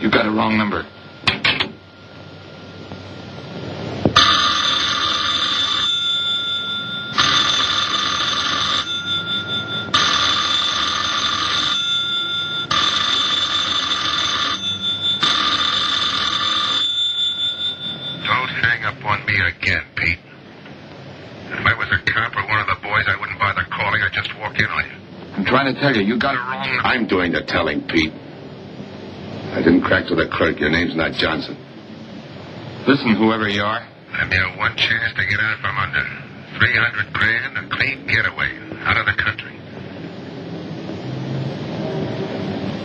You got a wrong number. Don't hang up on me again, Pete. If I was a cop or one of the boys, I wouldn't bother calling. I'd just walk in on you. I'm trying to tell you, you got it wrong. I'm doing the telling, Pete. I didn't crack to the clerk. Your name's not Johnson. Listen, whoever you are. I'm your one chance to get out from under. 300 grand, a clean getaway, out of the country.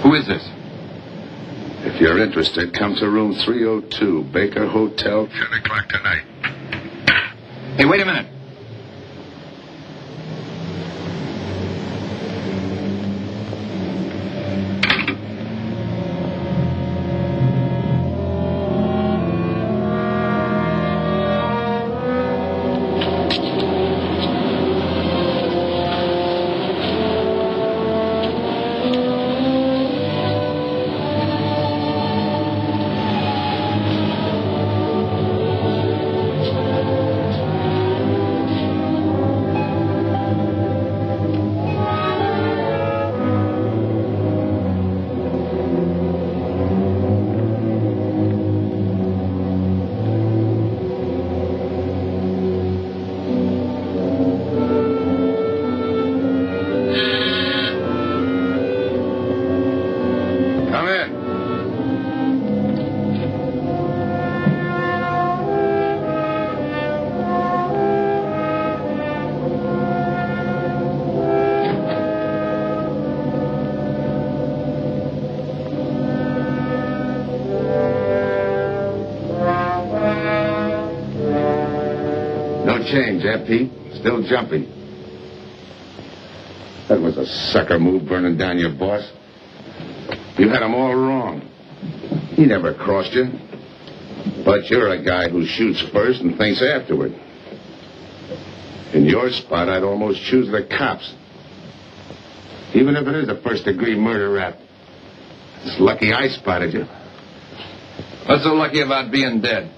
Who is this? If you're interested, come to room 302, Baker Hotel. 10 o'clock tonight. Hey, wait a minute. Change, eh, Pete? Still jumping. That was a sucker move, burning down your boss. You had him all wrong. He never crossed you. But you're a guy who shoots first and thinks afterward. In your spot, I'd almost choose the cops. Even if it is a first-degree murder rap. It's lucky I spotted you. What's so lucky about being dead?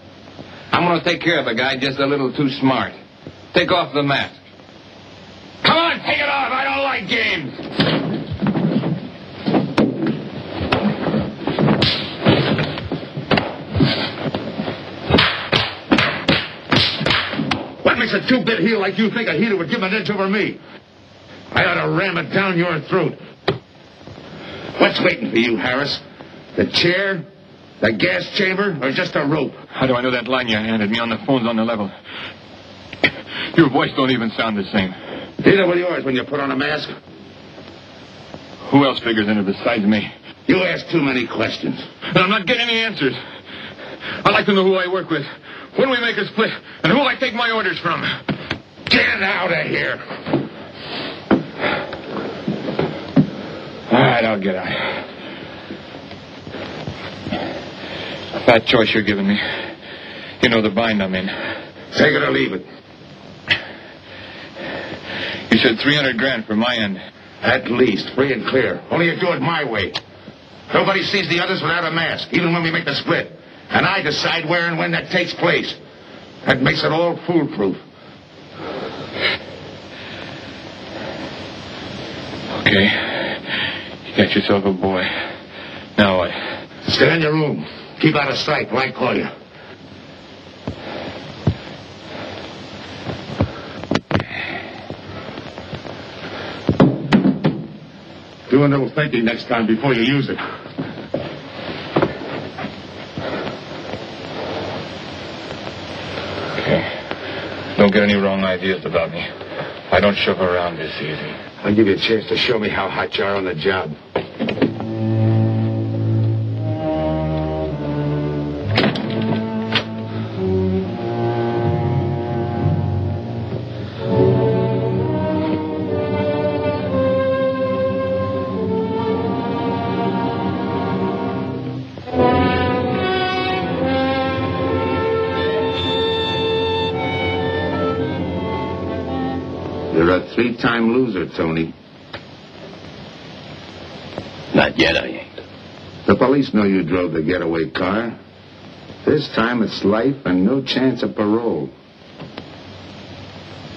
I'm going to take care of a guy just a little too smart. Take off the mask. Come on, take it off. I don't like games. What makes a two-bit heel like you think a heater would give an inch over me? I ought to ram it down your throat. What's waiting for you, Harris? The chair? The gas chamber? Or just a rope? How do I know that line you handed me on the phone's on the level? Your voice don't even sound the same. Neither will yours when you put on a mask. Who else figures in it besides me? You ask too many questions. And I'm not getting any answers. I'd like to know who I work with, when we make a split, and who I take my orders from. Get out of here. All right, I'll get out. That choice you're giving me. You know the bind I'm in. Take it or leave it. You said 300 grand for my end. At least, free and clear. Only you do it my way. Nobody sees the others without a mask, even when we make the split. And I decide where and when that takes place. That makes it all foolproof. Okay. You got yourself a boy. Now what? Stay in your room. Keep out of sight when I call you. Do a little thinking next time before you use it. Okay. Don't get any wrong ideas about me. I don't shove around this easy. I'll give you a chance to show me how hot you are on the job. You're a three-time loser, Tony. Not yet, I ain't. The police know you drove the getaway car. This time it's life and no chance of parole.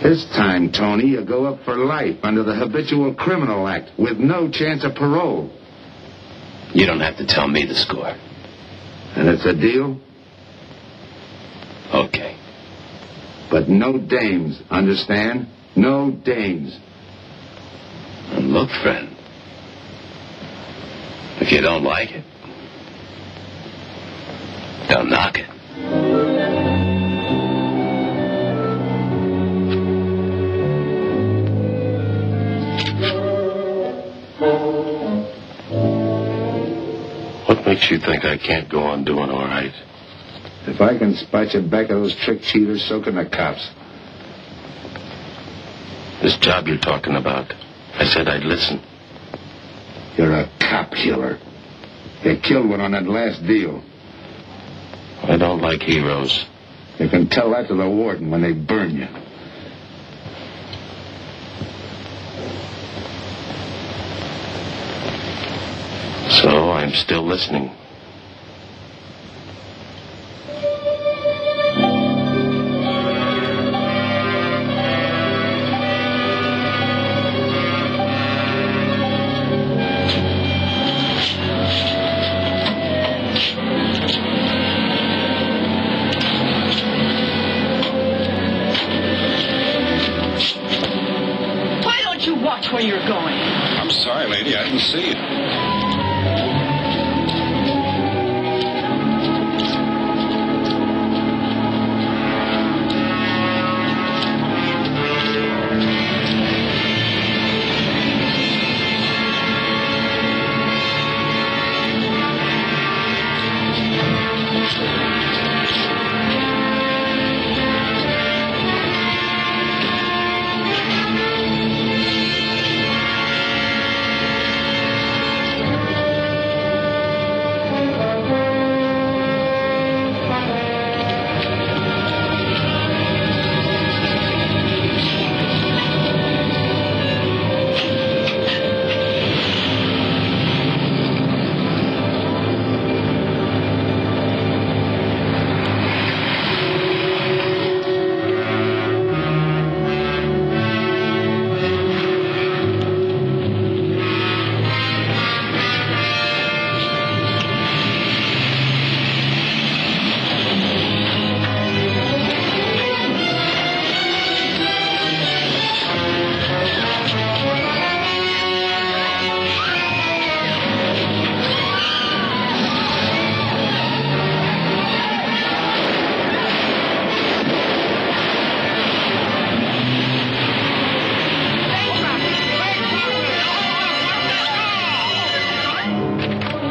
This time, Tony, you go up for life under the Habitual Criminal Act with no chance of parole. You don't have to tell me the score. And it's a deal? Okay. But no dames, understand? No dames. And look, friend, if you don't like it, don't knock it. What makes you think I can't go on doing all right? If I can spot you back of those trick cheaters, so can the cops. This job you're talking about, I said I'd listen. You're a cop killer. You killed one on that last deal. I don't like heroes. You can tell that to the warden when they burn you. So I'm still listening. Why don't you watch where you're going? I'm sorry, lady. I didn't see it.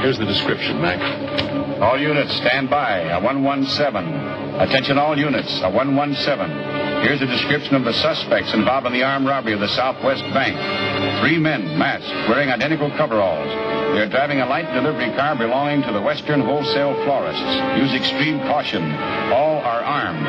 Here's the description, Mac. All units, stand by. A 117. Attention all units, a 117. Here's a description of the suspects involved in the armed robbery of the Southwest Bank. 3 men, masked, wearing identical coveralls. They're driving a light delivery car belonging to the Western Wholesale Florists. Use extreme caution. All are armed.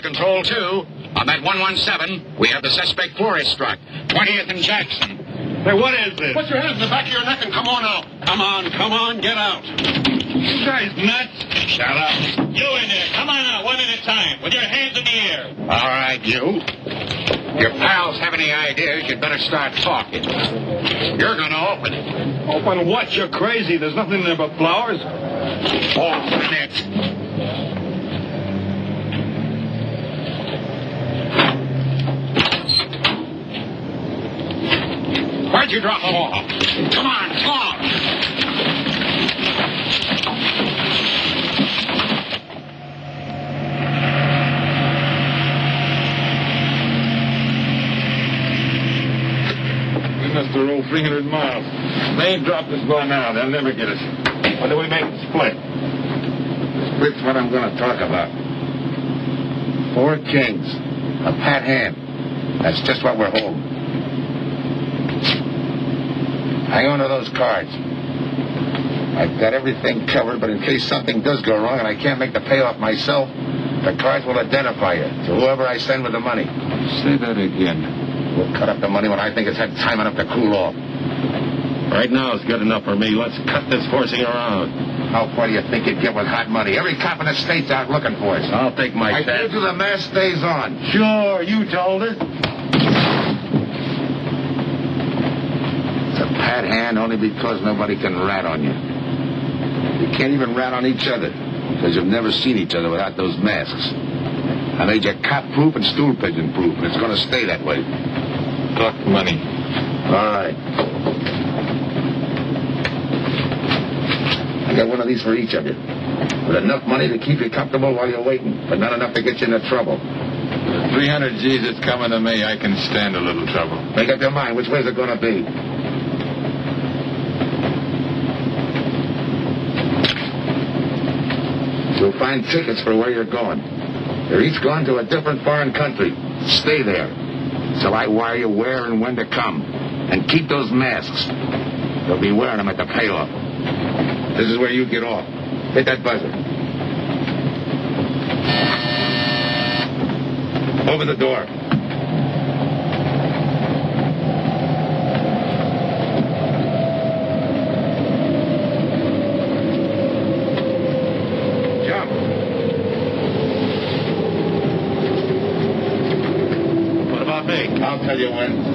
Control 2. On that 117, we have the suspect florist struck. 20th and Jackson. Hey, what is this? Put your hands in the back of your neck and come on out. Come on, get out. You guys nuts? Shut up. You in there, come on out, one at a time, with your hands in the air. All right, you. your pals have any ideas, you'd better start talking. You're going to open it. Open what? You're crazy. There's nothing in there but flowers. Open it. Where'd you drop them off? Come on, talk. We must have rolled 300 miles. They ain't dropped us by now. They'll never get us. When do we make the split? Split's what I'm going to talk about. 4 kings. A pat hand. That's just what we're holding. Hang on to those cards. I've got everything covered, but in case something does go wrong and I can't make the payoff myself, the cards will identify you to whoever I send with the money. Say that again. We'll cut up the money when I think it's had time enough to cool off. Right now is good enough for me. Let's cut this horsing around. How far do you think you'd get with hot money? Every cop in the state's out looking for us. I'll take my I chance. told you the mask stays on. Sure, you told her. It's a pat hand only because nobody can rat on you. You can't even rat on each other because you've never seen each other without those masks. I made you cop-proof and stool-pigeon-proof, and it's going to stay that way. Talk money. All right. I got one of these for each of you. With enough money to keep you comfortable while you're waiting, but not enough to get you into trouble. 300 G's that's coming to me. I can stand a little trouble. Make up your mind. Which way's it going to be? You'll find tickets for where you're going. They're each going to a different foreign country. Stay there. So I wire you where and when to come. And keep those masks. You'll be wearing them at the payoff. This is where you get off. Hit that buzzer. Open the door. Jump. What about me? I'll tell you when.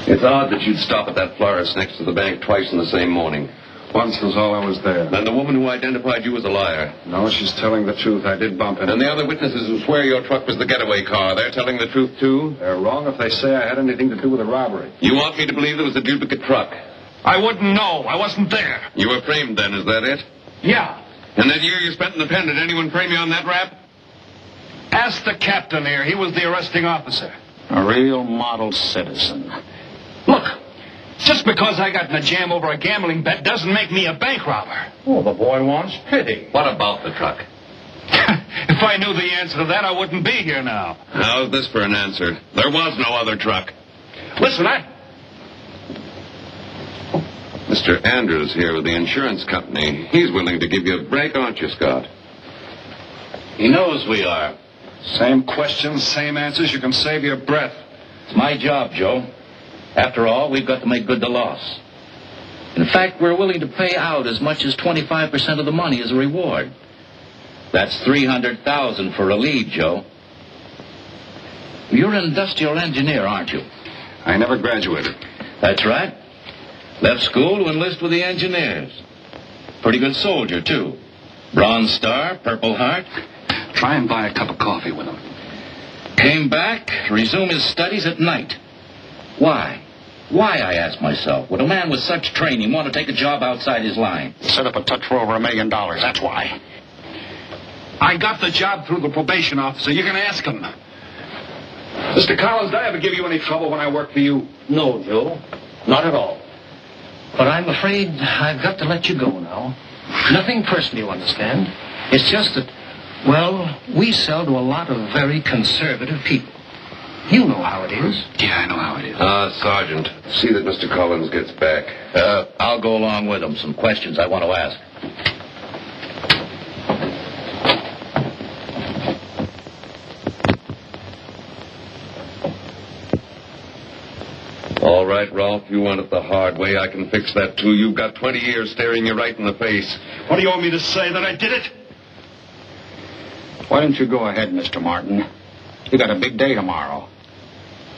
It's odd that you'd stop at that florist next to the bank twice in the same morning. Once was all I was there. And the woman who identified you as a liar. No, she's telling the truth. I did bump into And the other witnesses who swear your truck was the getaway car, they're telling the truth too? They're wrong if they say I had anything to do with the robbery. You want me to believe there was a duplicate truck? I wouldn't know. I wasn't there. You were framed then, is that it? Yeah. And that year you spent in the pen, did anyone frame you on that rap? Ask the captain here. He was the arresting officer. A real model citizen. Look, just because I got in a jam over a gambling bet doesn't make me a bank robber. Oh, the boy wants pity. What about the truck? If I knew the answer to that, I wouldn't be here now. How's this for an answer? There was no other truck. Listen, Mr. Andrews here with the insurance company. He's willing to give you a break, aren't you, Scott? He knows we are. Same questions, same answers. You can save your breath. It's my job, Joe. After all, we've got to make good the loss. In fact, we're willing to pay out as much as 25% of the money as a reward. That's $300,000 for a lead, Joe. You're an industrial engineer, aren't you? I never graduated. That's right. Left school to enlist with the engineers. Pretty good soldier, too. Bronze Star, Purple Heart. Try and buy a cup of coffee with him. Came back to resume his studies at night. Why? Why, I ask myself, would a man with such training want to take a job outside his line? Set up a touch for over $1 million. That's why. I got the job through the probation officer. You can ask him. Mr. Collins, did I ever give you any trouble when I worked for you? No, Joe. Not at all. But I'm afraid I've got to let you go now. Nothing personal, you understand. It's just that, well, we sell to a lot of very conservative people. You know how it is. Yeah, I know how it is. Sergeant, see that Mr. Collins gets back. I'll go along with him. Some questions I want to ask. All right, Rolfe. You want it the hard way. I can fix that, too. You've got 20 years staring you right in the face. What do you want me to say, that I did it? Why don't you go ahead, Mr. Martin? You got a big day tomorrow.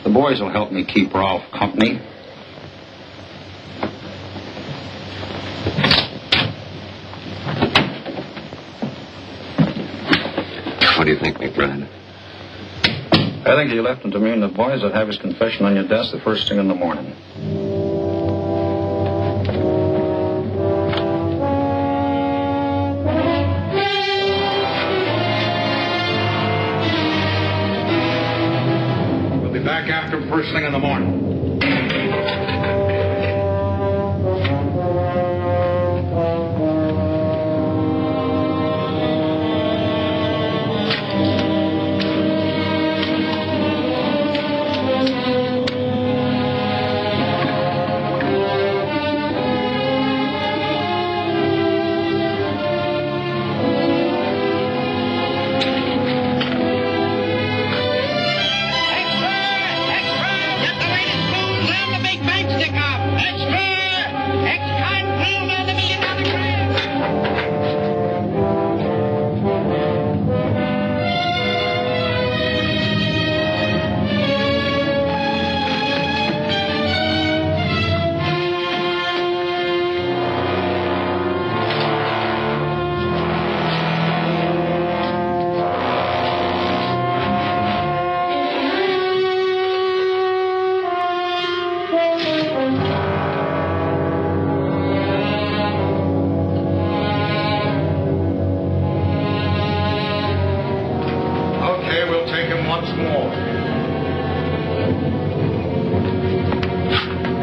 The boys will help me keep Rolfe company. What do you think, McBride? I think you left him to me and the boys will have his confession on your desk the first thing in the morning. We'll be back after him first thing in the morning.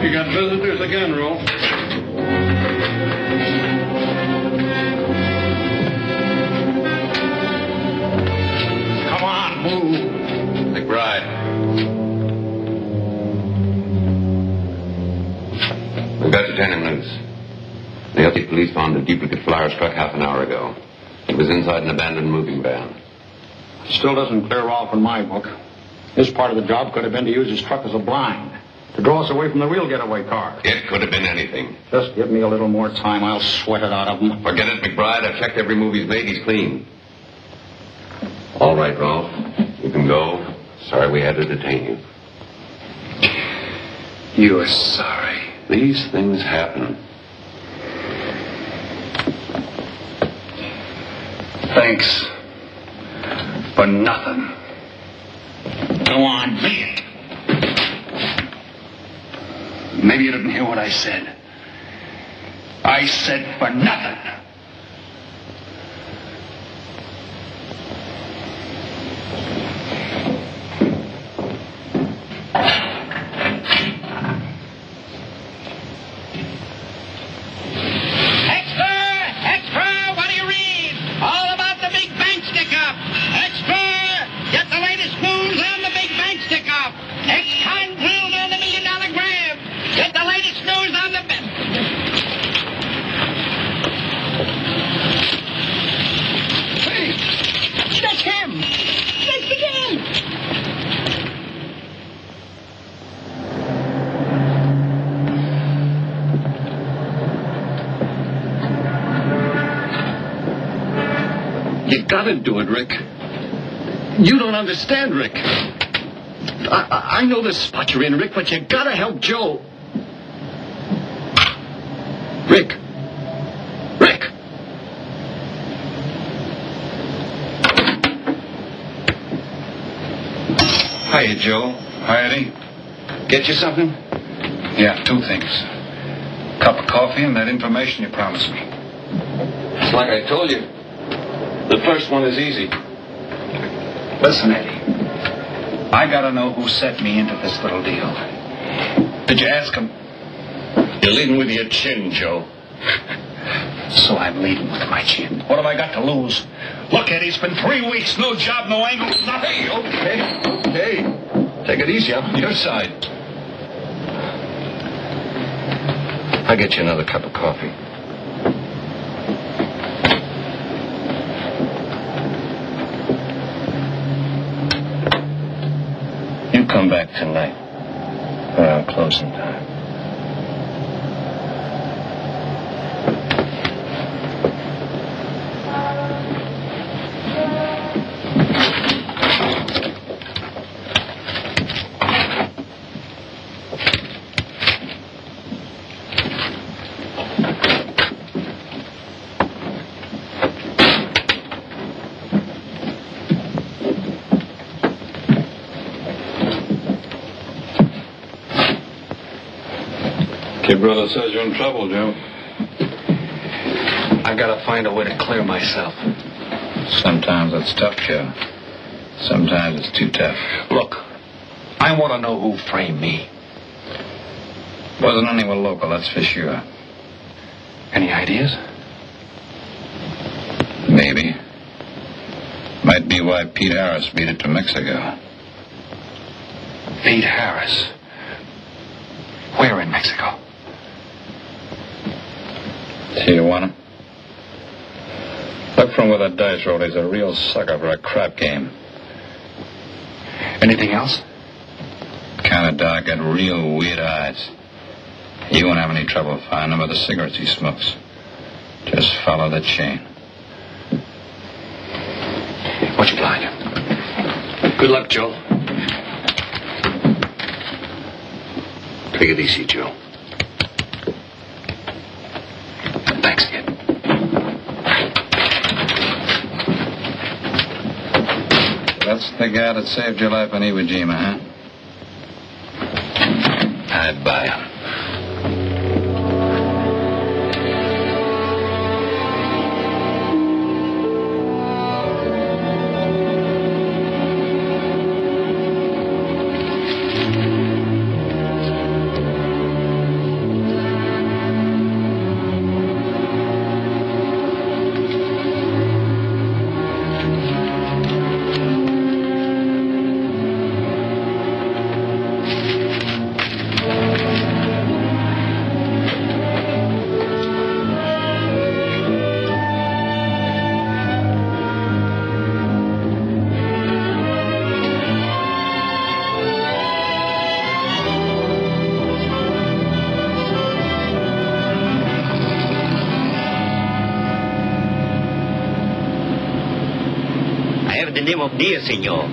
You got visitors again, Rolfe. Come on, move. McBride. We've got to turn him loose. The LT police found a duplicate flyer struck half an hour ago. It was inside an abandoned moving van. Still doesn't clear Rolfe in my book. His part of the job could have been to use his truck as a blind, to draw us away from the real getaway car. It could have been anything. Just give me a little more time. I'll sweat it out of him. Forget it, McBride. I've checked every move he's made. He's clean. All right, Rolfe. You can go. Sorry we had to detain you. You're sorry. These things happen. Thanks. For nothing. Go on, be it. Maybe you didn't hear what I said. I said for nothing. You gotta do it, Rick. You don't understand, Rick. I know the spot you're in, Rick, but you gotta help Joe. Rick. Rick. Hiya, Joe. Hi, Eddie. Get you something? Yeah, two things. Cup of coffee and that information you promised me. It's like I told you. The first one is easy. Listen, Eddie. I gotta know who set me into this little deal. Did you ask him? You're leading with your chin, Joe. So I'm leading with my chin. What have I got to lose? Look, Eddie, it's been 3 weeks. No job, no angle, nothing. Okay. Take it easy. I'm on your side. I'll get you another cup of coffee. You come back tonight. Well, closing time. Your brother says you're in trouble, Joe. I gotta find a way to clear myself. Sometimes it's tough, Joe. Sometimes it's too tough. Look, I want to know who framed me. Wasn't anyone local, that's for sure. Any ideas? Maybe. Might be why Pete Harris beat it to Mexico. Pete Harris? Where in Mexico? Tijuana. Look from where the dice rolled. He's a real sucker for a crap game. Anything else? Kind of dark and real weird eyes. You won't have any trouble finding him with the cigarettes he smokes. Just follow the chain. What's your line? Good luck, Joe. Take it easy, Joe. Thanks, kid. That's the guy that saved your life in Iwo Jima, huh? I'd buy him. Of dear, senor.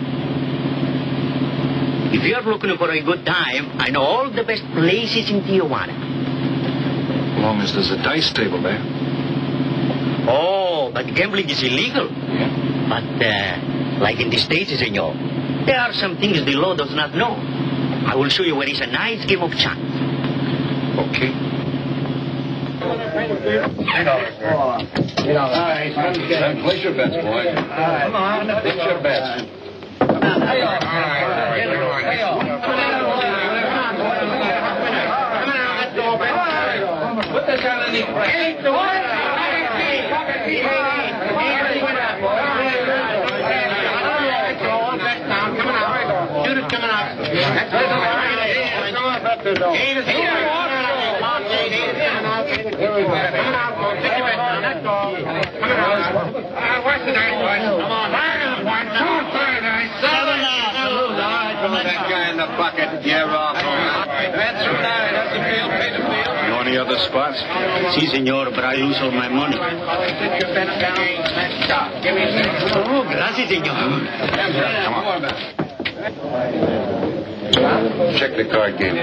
If you're looking for a good time, I know all the best places in Tijuana. As long as there's a dice table there. Oh, but gambling is illegal. Yeah. But, like in the States, senor, there are some things the law does not know. I will show you where is a nice game of chance. Okay. Place your bets, boy. Come on, place your bets. Put this on the knee. Shoot it coming out. What's the night, boys? Come on. That guy in the bucket, you're off. That's right. That's the field. Pay the field. You know any other spots? Si, senor, but I lose all my money. Oh, gracias, senor. Come on. Check the card game.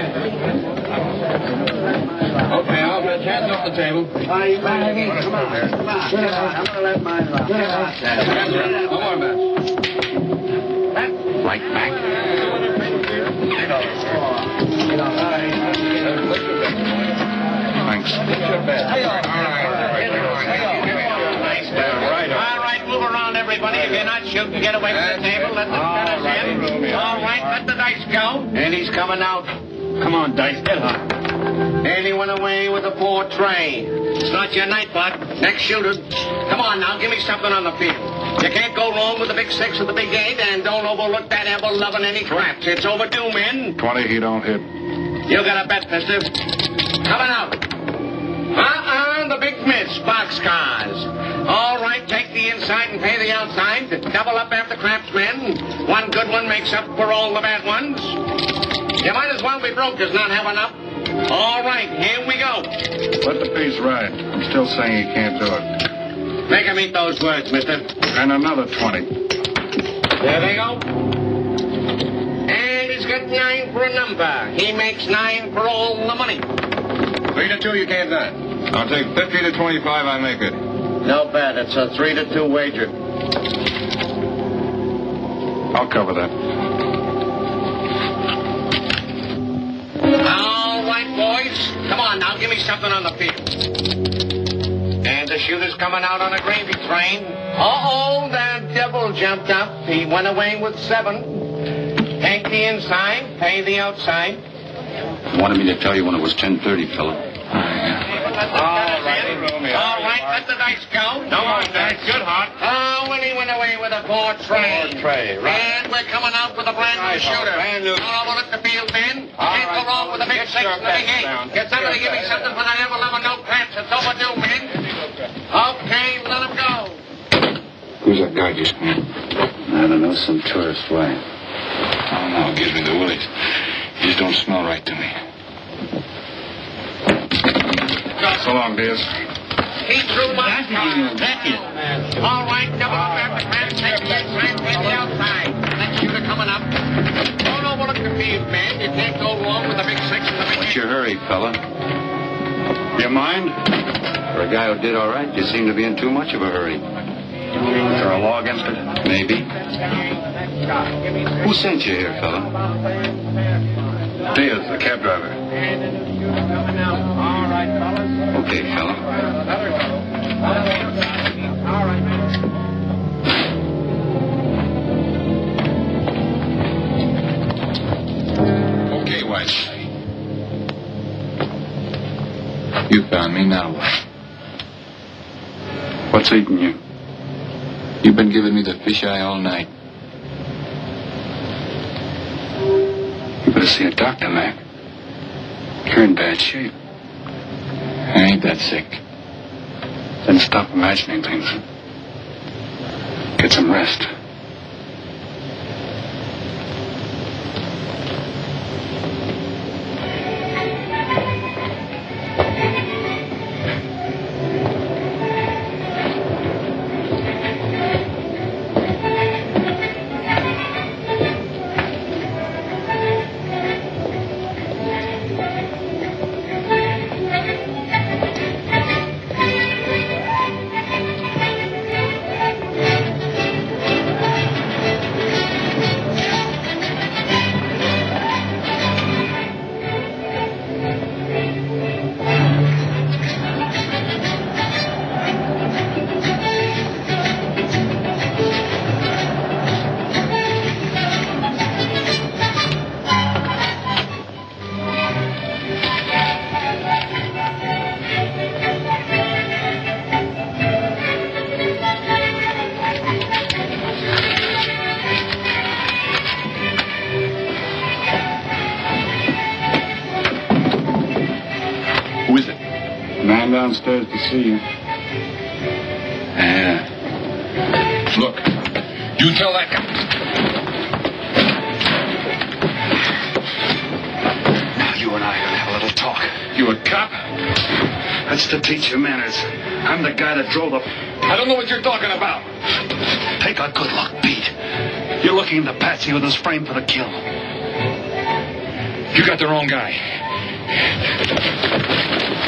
Okay, I'll bet hands off the table. Come on. I'm going to let mine run. Come on, man. Right back. Thanks. All right, move around, everybody. If you're not shooting, get away from the table. Let the fellas in. All right, let the dice go. And he's coming out. Come on, Dice, get hot. And he went away with a poor tray. It's not your night, bud. Next shooter. Come on now, give me something on the field. You can't go wrong with the big 6 or the big 8, and don't overlook that ever-loving any craps. It's overdue, men. 20, he don't hit. You got a bet, mister. Coming out. The big miss, boxcars. All right, take the inside and pay the outside. Double up after craps, men. One good one makes up for all the bad ones. You might as well be broke as not have enough. All right, here we go. Let the piece ride. I'm still saying he can't do it. Make him eat those words, mister. And another 20. There they go. And he's got 9 for a number. He makes 9 for all the money. 3 to 2, you can't do it. I'll take 50 to 25, I make it. No bad. It's a 3 to 2 wager. I'll cover that. All right, boys. Come on now, give me something on the field. And the shooter's coming out on a gravy train. Uh-oh, the devil jumped up. He went away with 7. Take the inside, pay the outside. Wanted me to tell you when it was 10:30, fella. All right, let the dice go. No more dice. Good, Hot. Oh, when he went away with a 4 tray. 4 tray, right. And we're coming out with a brand new shooter. Brand new. All over at the field, Ben. Can't go wrong with a big 6 and a big 8. Get somebody to give me something for the never no pants. It's overdue, men. Okay, let him go. Who's that guy just now? I don't know, some tourist fly. Oh, no, it gives me the willies. You just don't smell right to me. So long, Diaz. He threw my All right, double up after man. Take the inside, take the outside. That shooter coming up. Don't overlook the field, man. You can't go wrong with a big 6 and a big 8. What's your hurry, fella? You mind? For a guy who did all right, you seem to be in too much of a hurry. Is there a law against it? Maybe. Who sent you here, fella? Diaz, the cab driver. All right, fellas. Okay, fella. All right, man. Okay, White. You found me, now what? What's eating you? You've been giving me the fisheye all night. You better see a doctor, Mac. You're in bad shape. I ain't that sick. Then stop imagining things. Get some rest. Downstairs to see you. Yeah. Look, you tell that guy. Now you and I are going to have a little talk. You a cop? That's to teach you manners. I'm the guy that drove the... I don't know what you're talking about. Take a good look, Pete. You're looking at the patsy with his frame for the kill. You got the wrong guy.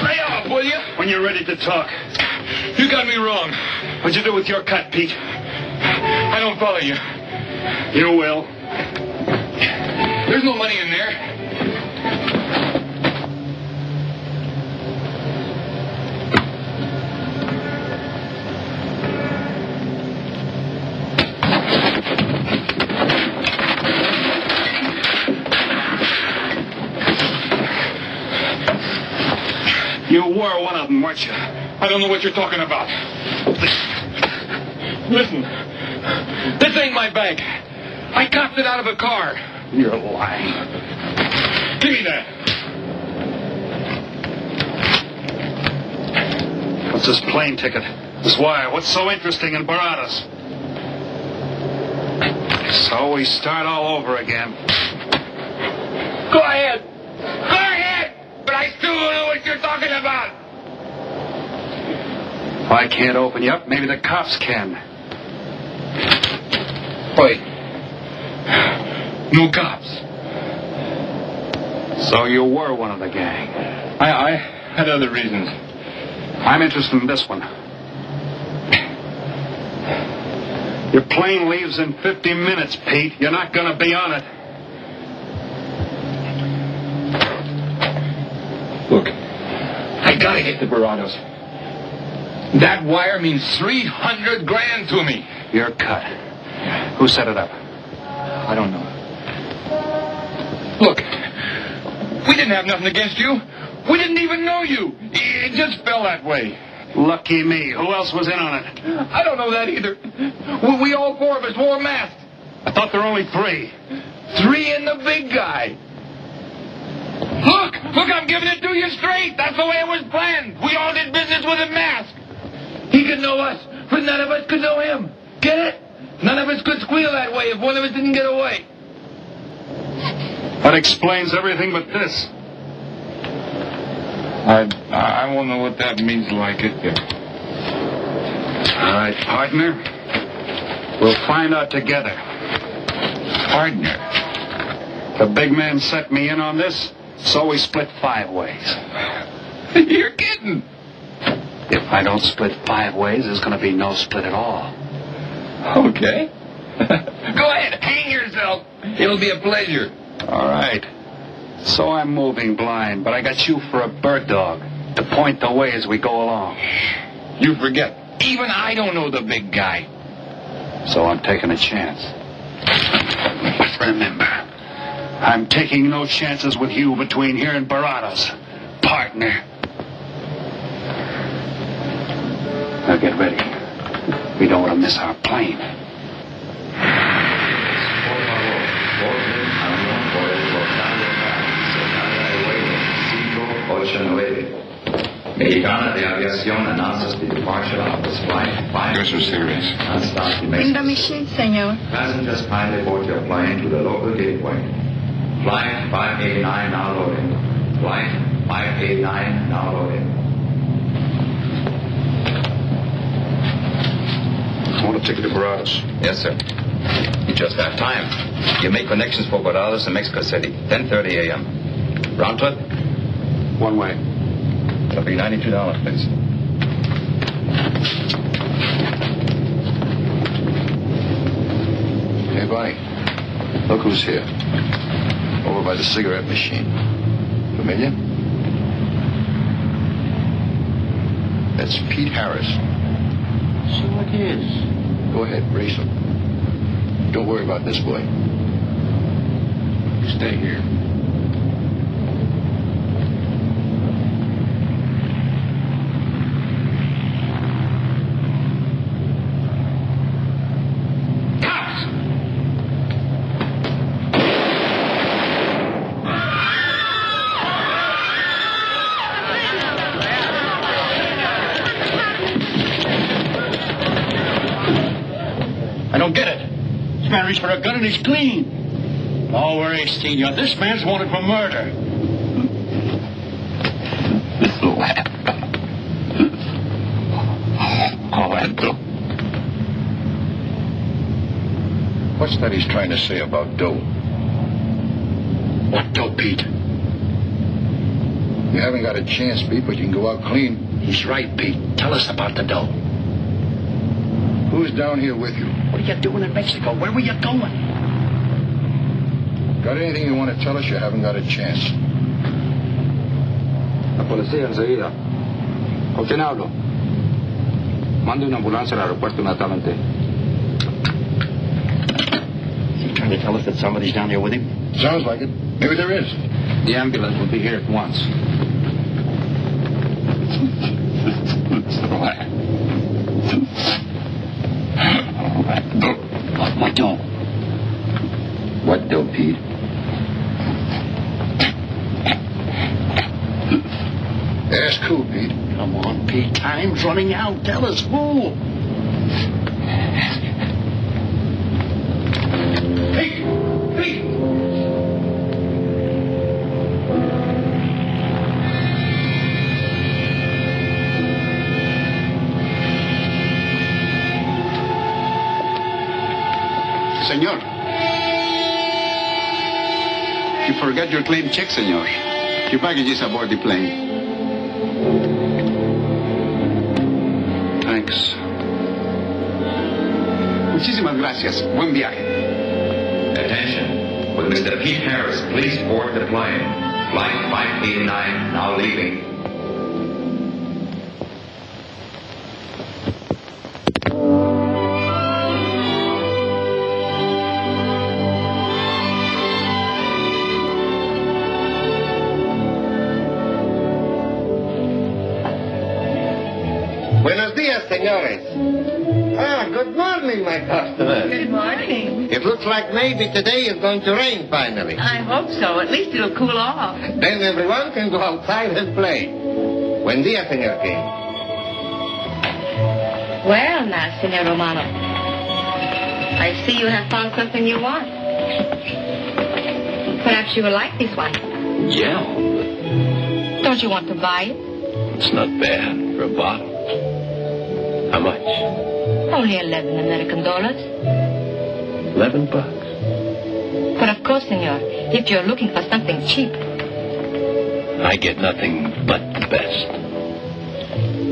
Lay off, will you? When you're ready to talk. You got me wrong. What'd you do with your cut, Pete? I don't follow you. You will. There's no money in there. You were one of them, weren't you? I don't know what you're talking about. Listen, this ain't my bag. I copped it out of a car. You're lying. Give me that. What's this plane ticket? This wire? What's so interesting in Baradas? So we start all over again. Go ahead. ahead. Go ahead! But I still don't know what you're talking about. If I can't open you up, maybe the cops can. Wait. No cops. So you were one of the gang. I had other reasons. I'm interested in this one. Your plane leaves in 50 minutes, Pete. You're not going to be on it. Look, I gotta get to Barados. That wire means 300 grand to me. You're cut. Who set it up? I don't know. Look, we didn't have nothing against you. We didn't even know you. It just fell that way. Lucky me. Who else was in on it? I don't know that either. We all four of us wore masks. I thought there were only 3. 3 and the big guy. Look, I'm giving it to you straight. That's the way it was planned. We all did business with a mask. He could know us, but none of us could know him. Get it? None of us could squeal that way if one of us didn't get away. That explains everything but this. I won't know what that means like it. All right, partner. We'll find out together. Partner? The big man set me in on this, so we split 5 ways. You're kidding. If I don't split 5 ways, there's going to be no split at all. Okay. Go ahead, hang yourself. It'll be a pleasure. All right. So I'm moving blind, but I got you for a bird dog to point the way as we go along. You forget. Even I don't know the big guy. So I'm taking a chance. But remember, I'm taking no chances with you between here and Barados, partner. Now get ready. We don't want to miss our plane. Mexicana de Aviación announces the departure of this flight. Yours are serious. In the machine, senor. Passengers kindly board your plane to the local gateway. Flight 589 now loading. Flight 589 now loading. I want to take you to Barados. Yes, sir. You just have time. You make connections for Barados and Mexico City. 10:30 a.m. Round trip? One way. It'll be $92, please. Hey, Bonnie. Look who's here. Over by the cigarette machine. Familiar? That's Pete Harris. So it is. Go ahead, race him. Don't worry about this boy. You stay here. I don't get it. This man reached for a gun and he's clean. Don't worry, Senior. This man's wanted for murder. What's that he's trying to say about dough? What dough, Pete? You haven't got a chance, Pete, but you can go out clean. He's right, Pete. Tell us about the dough. Who's down here with you? What are you doing in Mexico? Where were you going? Got anything you want to tell us? You haven't got a chance. La policía enseguida. ¿Con quién hablo? Mande una ambulancia al aeropuerto inmediatamente. Is he trying to tell us that somebody's down here with him? Sounds like it. Maybe there is. The ambulance will be here at once. What dough? What dough, Pete? Ask who, Pete? Come on, Pete. Time's running out. Tell us who. You forgot your claim check, senor. Your baggage is aboard the plane. Thanks. Muchísimas gracias. Buen viaje. Attention. Will Mr. Pete Harris please board the plane? Flight 589 now leaving. Buenos dias, senores. Good morning, my customer. Good morning. It looks like maybe today is going to rain finally. I hope so. At least it'll cool off. Then everyone can go outside and play. Buen dia, Senor King. Well, now, Senor Romano, I see you have found something you want. Perhaps you will like this one. Yeah. Don't you want to buy it? It's not bad for a bottle. How much? Only $11 American. $11. But of course, senor, if you're looking for something cheap, I get nothing but the best.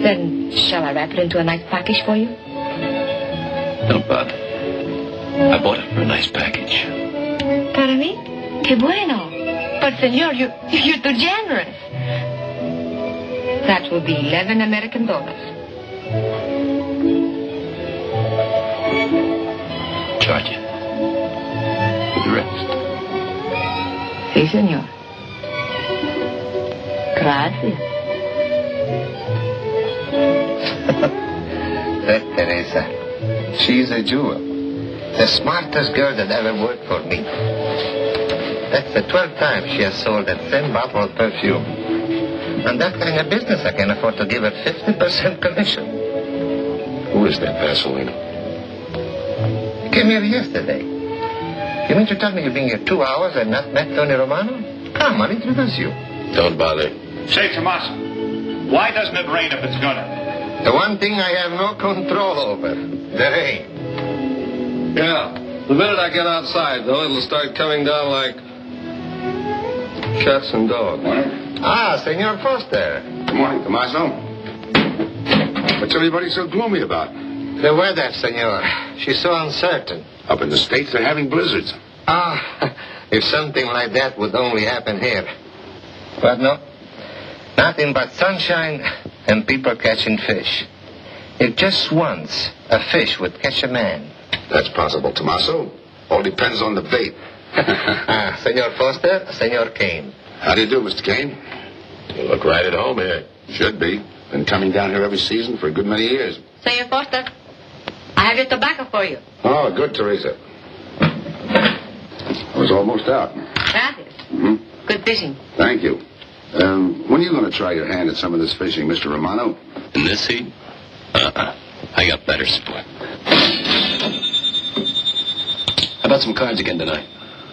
then shall I wrap it into a nice package for you? Don't bother. I bought it for a nice package. Para mí? Que bueno. But senor, you're too generous. That will be $11 American. Charge it. The rest. Si, senor. Gracias. That Teresa, she's a jewel. The smartest girl that ever worked for me. That's the 12th time she has sold that same bottle of perfume. And that kind of business, I can afford to give her 50% commission. Who is that Vaseline? He came here yesterday. You mean to tell me you've been here 2 hours and not met Tony Romano? Come, I'll introduce you. Don't bother. Say, Tomas, why doesn't it rain if it's gonna? The one thing I have no control over, the rain. Yeah. The minute I get outside, though, it'll start coming down like cats and dogs. Ah, Senor Foster. Good morning, Tommaso. What's everybody so gloomy about? The weather, senor. She's so uncertain. Up in the States, they're having blizzards. Ah, if something like that would only happen here. But no. Nothing but sunshine and people catching fish. If just once a fish would catch a man. That's possible, Tommaso. All depends on the bait. Senor Foster, Senor Kane. How do you do, Mr. Kane? You look right at home here. Should be. Been coming down here every season for a good many years. Senor Foster, I have your tobacco for you. Oh, good, Teresa. I was almost out. Gracias. Mm-hmm. Good fishing. Thank you. When are you going to try your hand at some of this fishing, Mr. Romano? In this heat? I got better sport. How about some cards again tonight?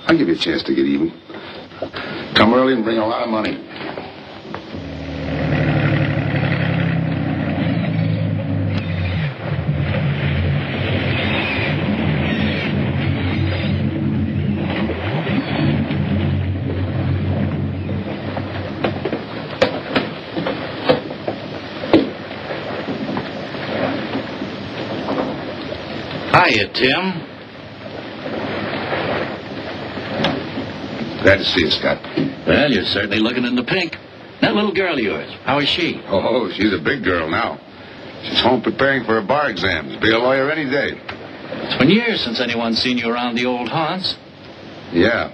I'll give you a chance to get even. Come early and bring a lot of money. Hiya, Tim. Glad to see you, Scott. Well, you're certainly looking in the pink. That little girl of yours, how is she? Oh, she's a big girl now. She's home preparing for her bar exams. Be a lawyer any day. It's been years since anyone's seen you around the old haunts. Yeah.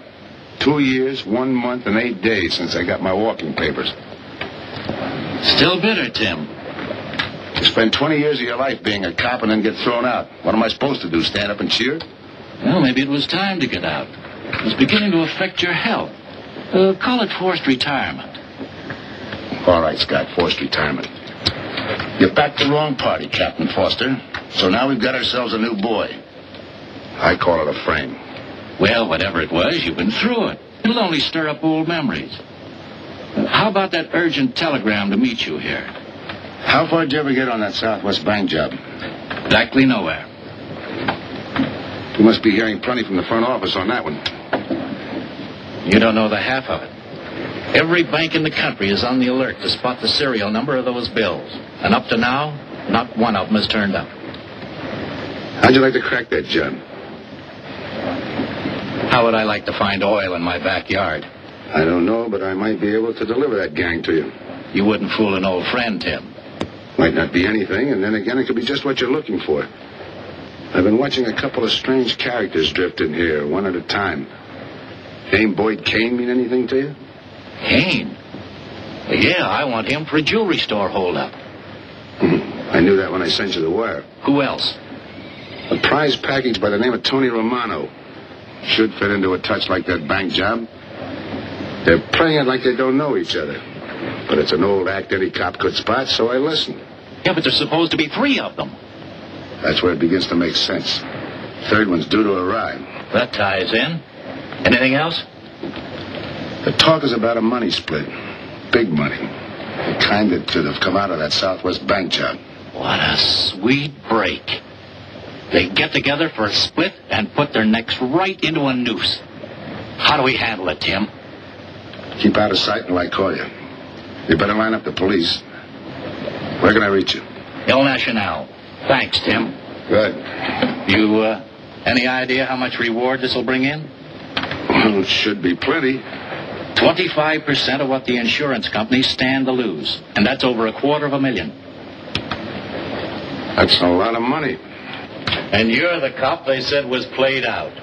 2 years, 1 month, and 8 days since I got my walking papers. Still bitter, Tim. You spend 20 years of your life being a cop and then get thrown out. What am I supposed to do, stand up and cheer? Well, maybe it was time to get out. It was beginning to affect your health. Call it forced retirement. All right, Scott, forced retirement. You backed the wrong party, Captain Foster. So now we've got ourselves a new boy. I call it a frame. Well, whatever it was, you've been through it. It'll only stir up old memories. How about that urgent telegram to meet you here? How far did you ever get on that Southwest Bank job? Exactly nowhere. You must be hearing plenty from the front office on that one. You don't know the half of it. Every bank in the country is on the alert to spot the serial number of those bills. And up to now, not one of them has turned up. How'd you like to crack that, John? How would I like to find oil in my backyard? I don't know, but I might be able to deliver that gang to you. You wouldn't fool an old friend, Tim. Might not be anything, and then again, it could be just what you're looking for. I've been watching a couple of strange characters drift in here, one at a time. Name Boyd Kane mean anything to you? Kane? Yeah, I want him for a jewelry store holdup. I knew that when I sent you the wire. Who else? A prize package by the name of Tony Romano. Should fit into a touch like that bank job. They're playing it like they don't know each other. But it's an old act any cop could spot, so I listened. Yeah, but there's supposed to be 3 of them. That's where it begins to make sense. Third one's due to arrive. That ties in. Anything else? The talk is about a money split. Big money. The kind that should have come out of that Southwest bank job. What a sweet break. They get together for a split and put their necks right into a noose. How do we handle it, Tim? Keep out of sight until I call you. You better line up the police. Where can I reach you? El Nacional. Thanks, Tim. Good. You, any idea how much reward this will bring in? Well, it should be plenty. 25% of what the insurance companies stand to lose. And that's over $250,000. That's a lot of money. And you're the cop they said was played out.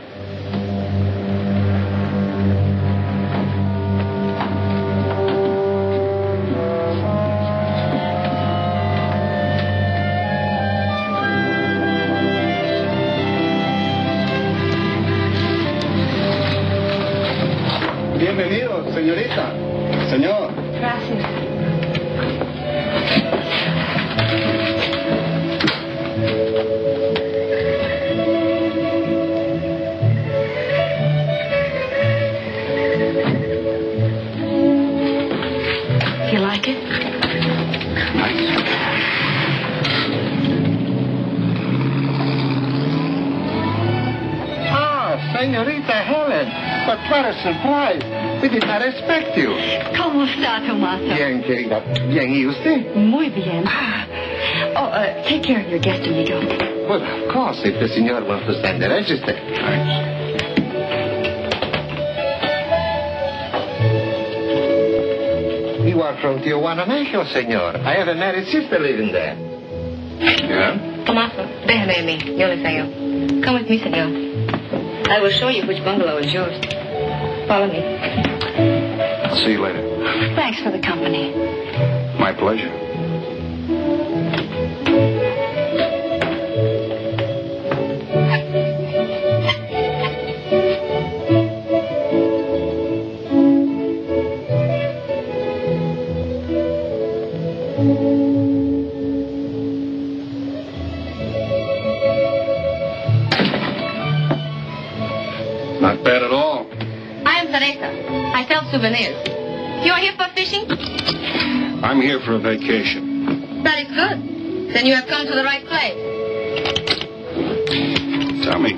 Bienvenido, señorita. Señor. Gracias. You like it? Ah, señorita Helen. But what a surprise. We did not expect you. ¿Cómo está, Tomaso? Bien, querida. Bien, ¿y usted? Muy bien. Oh, take care of your guest, amigo. Well, of course, if the senor wants to send the register. You are from Tijuana, Mexico, senor. I have a married sister living there. Yeah? Tomaso, déjame a mí. Yo le enseño. Come with me, senor. I will show you which bungalow is yours. Follow me. I'll see you later. Thanks for the company. My pleasure. Not bad at all. I am Teresa. I sell souvenirs. You are here for fishing? I'm here for a vacation. That is good. Then you have come to the right place. Tell me,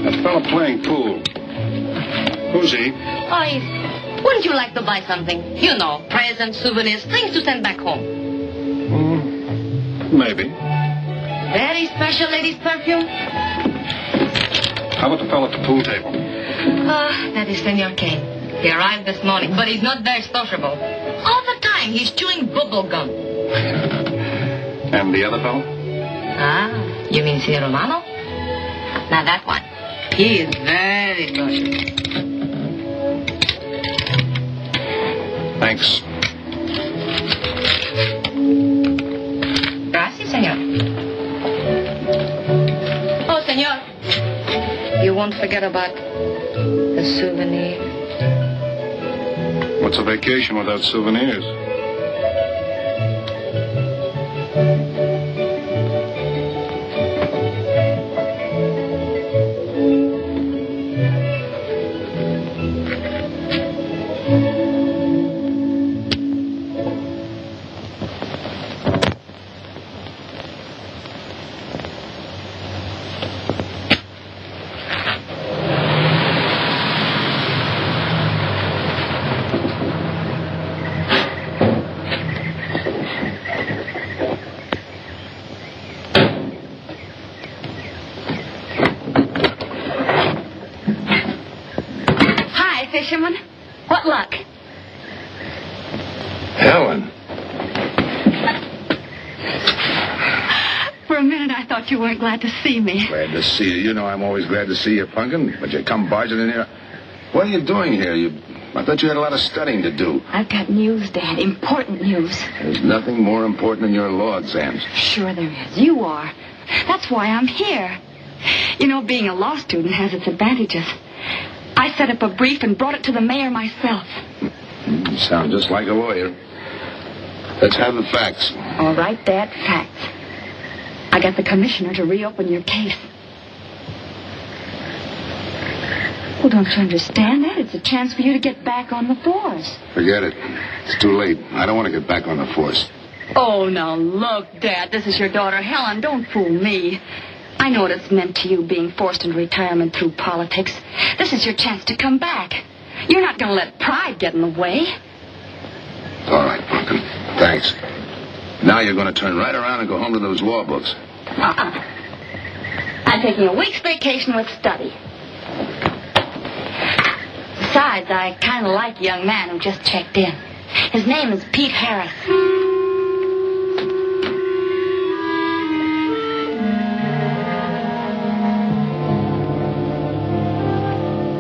that fella playing pool, who's he? Oh, wouldn't you like to buy something? You know, presents, souvenirs, things to send back home. Maybe. Very special ladies' perfume? How about the fella at the pool table? That is Senor Kane. He arrived this morning, but he's not very sociable. All the time, he's chewing bubble gum. And the other fellow? You mean Senor Romano? Now that one. He is very luscious. Thanks. Gracias, senor. Oh, senor. You won't forget about the souvenir. What's a vacation without souvenirs? luck. Helen. For a minute, I thought you weren't glad to see me. Glad to see you. You know I'm always glad to see you, Punkin. But you come barging in here. What are you doing here? I thought you had a lot of studying to do. I've got news, Dad. Important news. There's nothing more important than your law exams. Sure there is. You are. That's why I'm here. You know, being a law student has its advantages. I set up a brief and brought it to the mayor myself. You sound just like a lawyer. Let's have the facts. All right, Dad, facts. I got the commissioner to reopen your case. Well, don't you understand that? It's a chance for you to get back on the force. Forget it. It's too late. I don't want to get back on the force. Oh, now look, Dad, this is your daughter Helen. Don't fool me. I know what it's meant to you being forced into retirement through politics. This is your chance to come back. You're not going to let pride get in the way. All right, Punkin. Thanks. Now you're going to turn right around and go home to those law books. I'm taking a week's vacation with study. Besides, I kind of like a young man who just checked in. His name is Pete Harris.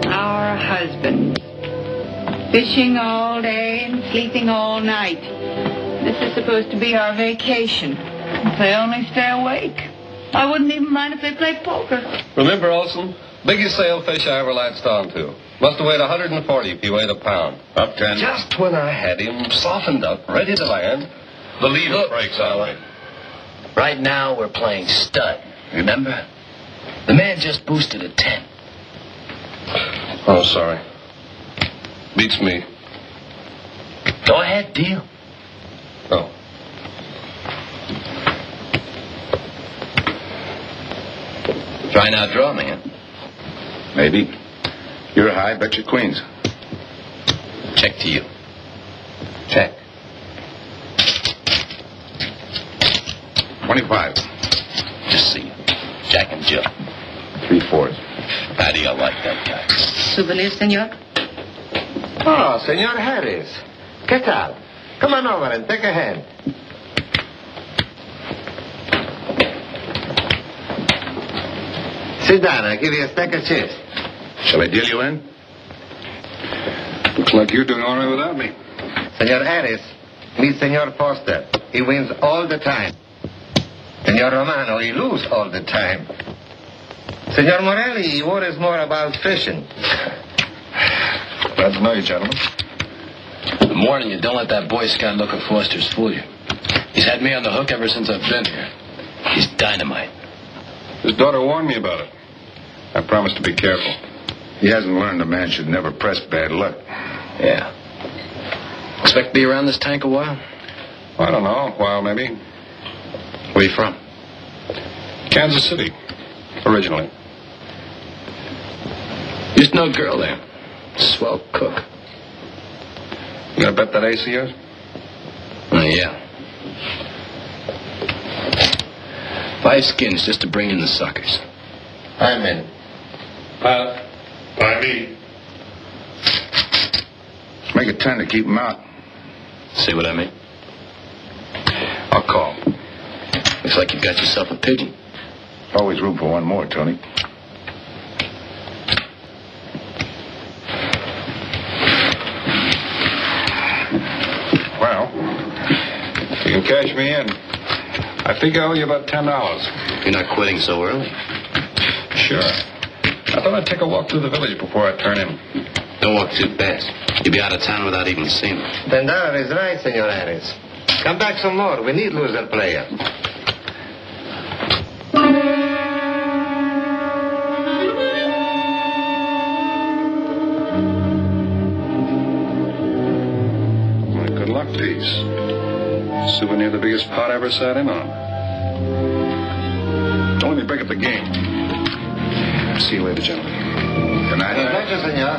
Our husband. Fishing all day and sleeping all night. This is supposed to be our vacation. If they only stay awake. I wouldn't even mind if they played poker. Remember, Olson? Biggest sailfish I ever latched onto. Must have weighed 140 if he weighed a pound. Up 10. Just when I had him softened up, ready to land, the lever breaks out. Right now, we're playing stud. Remember? The man just boosted a 10. Oh, sorry. Beats me. Go ahead, deal. Oh. Try now, draw, man. Maybe. You're high, bet your queens. Check to you. Check. 25. Just see you. Jack and Jill. 3/4. How do you like that guy? Souvenir, senor? Oh, Senor Harris. ¿Qué tal? Come on over and take a hand. Sit down. I'll give you a stack of chips. Shall I deal you in? Looks like you're doing all right without me. Senor Harris, meet Senor Foster. He wins all the time. Senor Romano, he loses all the time. Senor Morelli, he worries more about fishing. Glad to know you, gentlemen. I'm warning you, don't let that Boy Scout look at Foster's fool you. He's had me on the hook ever since I've been here. He's dynamite. His daughter warned me about it. I promised to be careful. He hasn't learned a man should never press bad luck. Yeah. Expect to be around this tank a while? I don't know. A while, maybe. Where you from? Kansas City. Originally. Used to know a girl there. Swell cook. You gonna bet that ace of yours? Yeah. 5 skins just to bring in the suckers. I'm in. Pilot. By me. Make it 10 to keep him out. See what I mean? I'll call. Looks like you've got yourself a pigeon. Always room for one more, Tony. Well, you can cash me in. I think I owe you about $10. You're not quitting so early. Sure. I thought I'd take a walk through the village before I turn in. Don't walk too fast. You'll be out of town without even seeing it. $10 is right, Senor Harris. Come back some more. We need loser player. My good luck piece. Souvenir the biggest pot I ever sat in on. Don't let me break up the game. See you later, gentlemen. Good night. Pleasure, senor.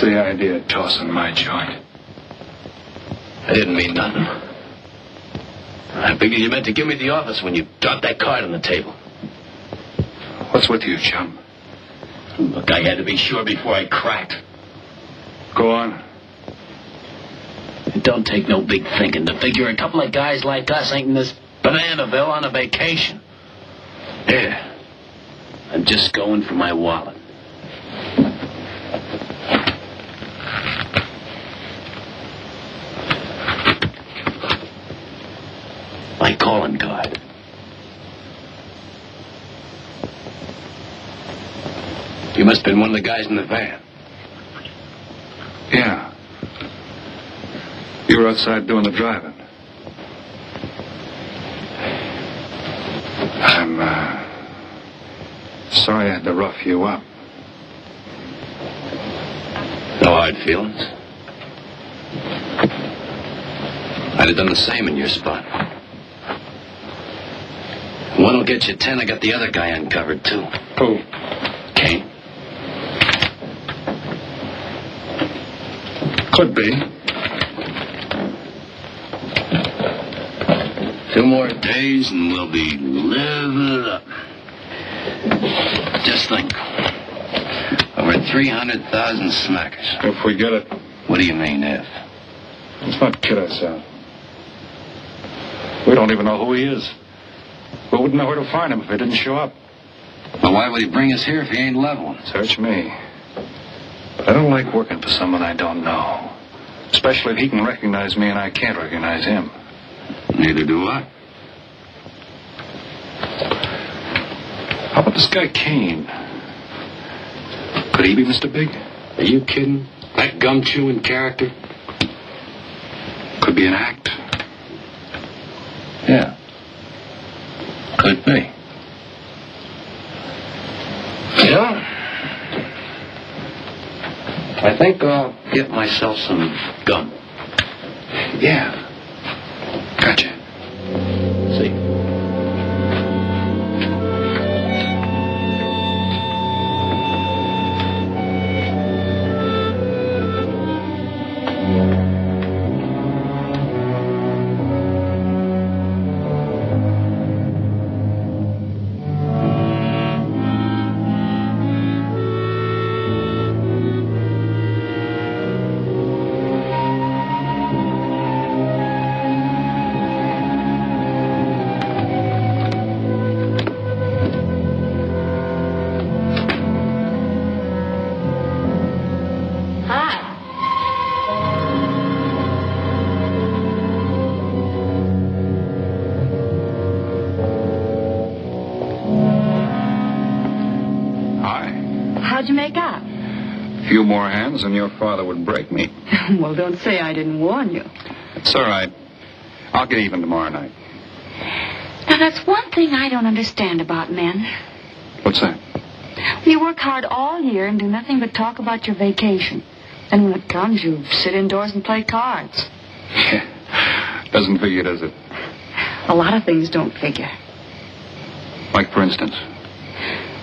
the idea of tossing my joint? I didn't mean nothing. I figured you meant to give me the office when you dropped that card on the table. What's with you, chum? Look, I had to be sure before I cracked. Go on. It don't take no big thinking to figure a couple of guys like us ain't in this Bananaville on a vacation. Here, I'm just going for my wallet. My calling card. You must have been one of the guys in the van. Yeah. You were outside doing the driving. I'm, sorry I had to rough you up. No hard feelings. I'd have done the same in your spot. One'll get you 10. I got the other guy uncovered, too. Who? Kane. Could be. 2 more days and we'll be living it up. Just think. Over 300,000 smackers. If we get it. What do you mean, if? Let's not kid ourselves. We don't even know who he is. We wouldn't know where to find him if he didn't show up. Well, why would he bring us here if he ain't leveling? Search me. But I don't like working for someone I don't know. Especially if he can recognize me and I can't recognize him. Neither do I. How about this guy Kane? Could he be Mr. Big? Are you kidding? That gum-chewing character? Could be an act. Yeah. Could be. Yeah. I think I'll get myself some gum. Yeah. Gotcha. See. How'd you make out? A few more hands and your father would break me. Well, don't say I didn't warn you. It's all right. I'll get even tomorrow night. Now, that's one thing I don't understand about men. What's that? You work hard all year and do nothing but talk about your vacation. And when it comes, you sit indoors and play cards. Yeah. Doesn't figure, does it? A lot of things don't figure. Like, for instance?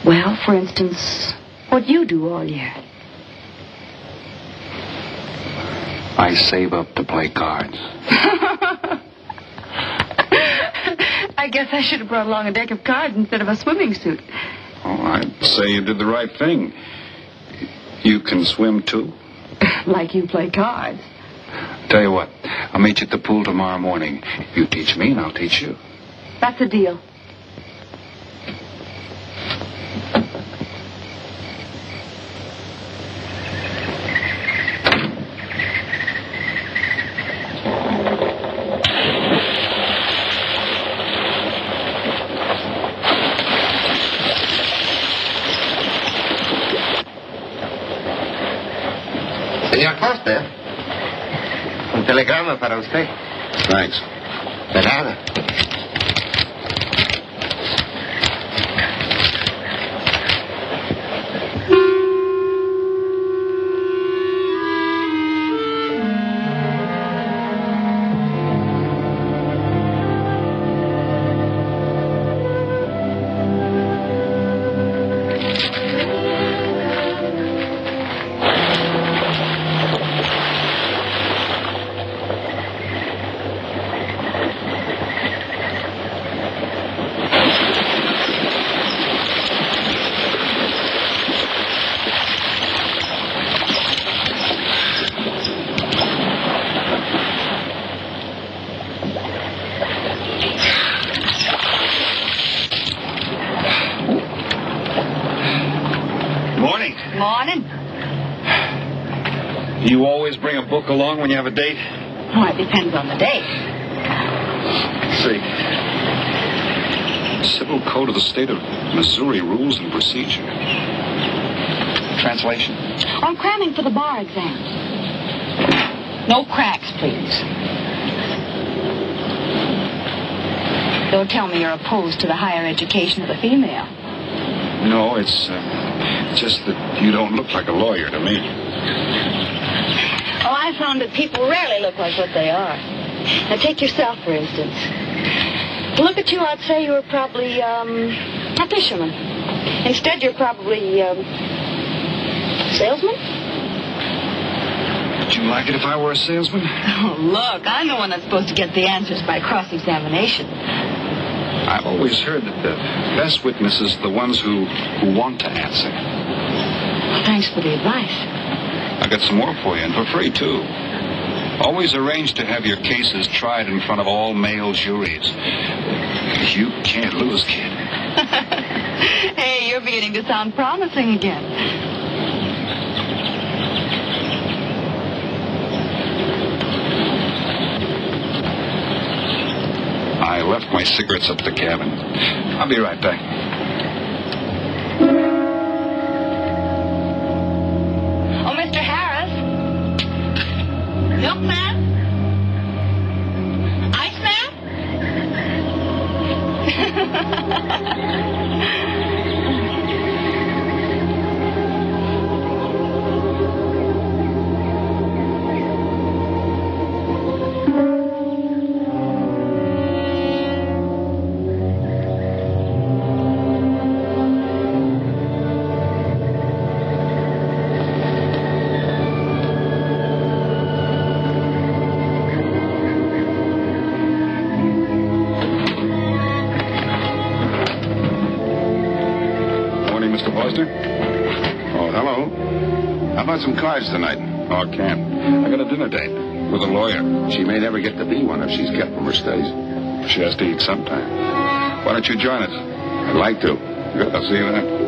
Well, for instance, what you do all year. I save up to play cards. I guess I should have brought along a deck of cards instead of a swimming suit. Oh, I'd say you did the right thing. You can swim, too? Like you play cards. Tell you what, I'll meet you at the pool tomorrow morning. You teach me and I'll teach you. That's a deal. Señor Foster, un telegrama para usted. Thanks. De nada. always bring a book along when you have a date? Well, it depends on the date. Let's see. Civil Code of the State of Missouri Rules and Procedure. Translation? I'm cramming for the bar exams. No cracks, please. Don't tell me you're opposed to the higher education of the female. No, it's just that you don't look like a lawyer to me. Oh, I found that people rarely look like what they are. Now, take yourself, for instance. To look at you, I'd say you were probably, a fisherman. Instead, you're probably, salesman? Would you like it if I were a salesman? Oh, look, I'm the one that's supposed to get the answers by cross-examination. I've always heard that the best witnesses are the ones who want to answer. Well, thanks for the advice. I got some more for you, and for free, too. Always arrange to have your cases tried in front of all male juries. You can't lose, kid. Hey, you're beginning to sound promising again. I left my cigarettes up at the cabin. I'll be right back. Oh, Mr. Harris? Milkman? Iceman? Some cards tonight. Oh, can't. I got a dinner date with a lawyer. She may never get to be one if she's kept from her studies. She has to eat sometime. Why don't you join us? I'd like to. Good. I'll see you then.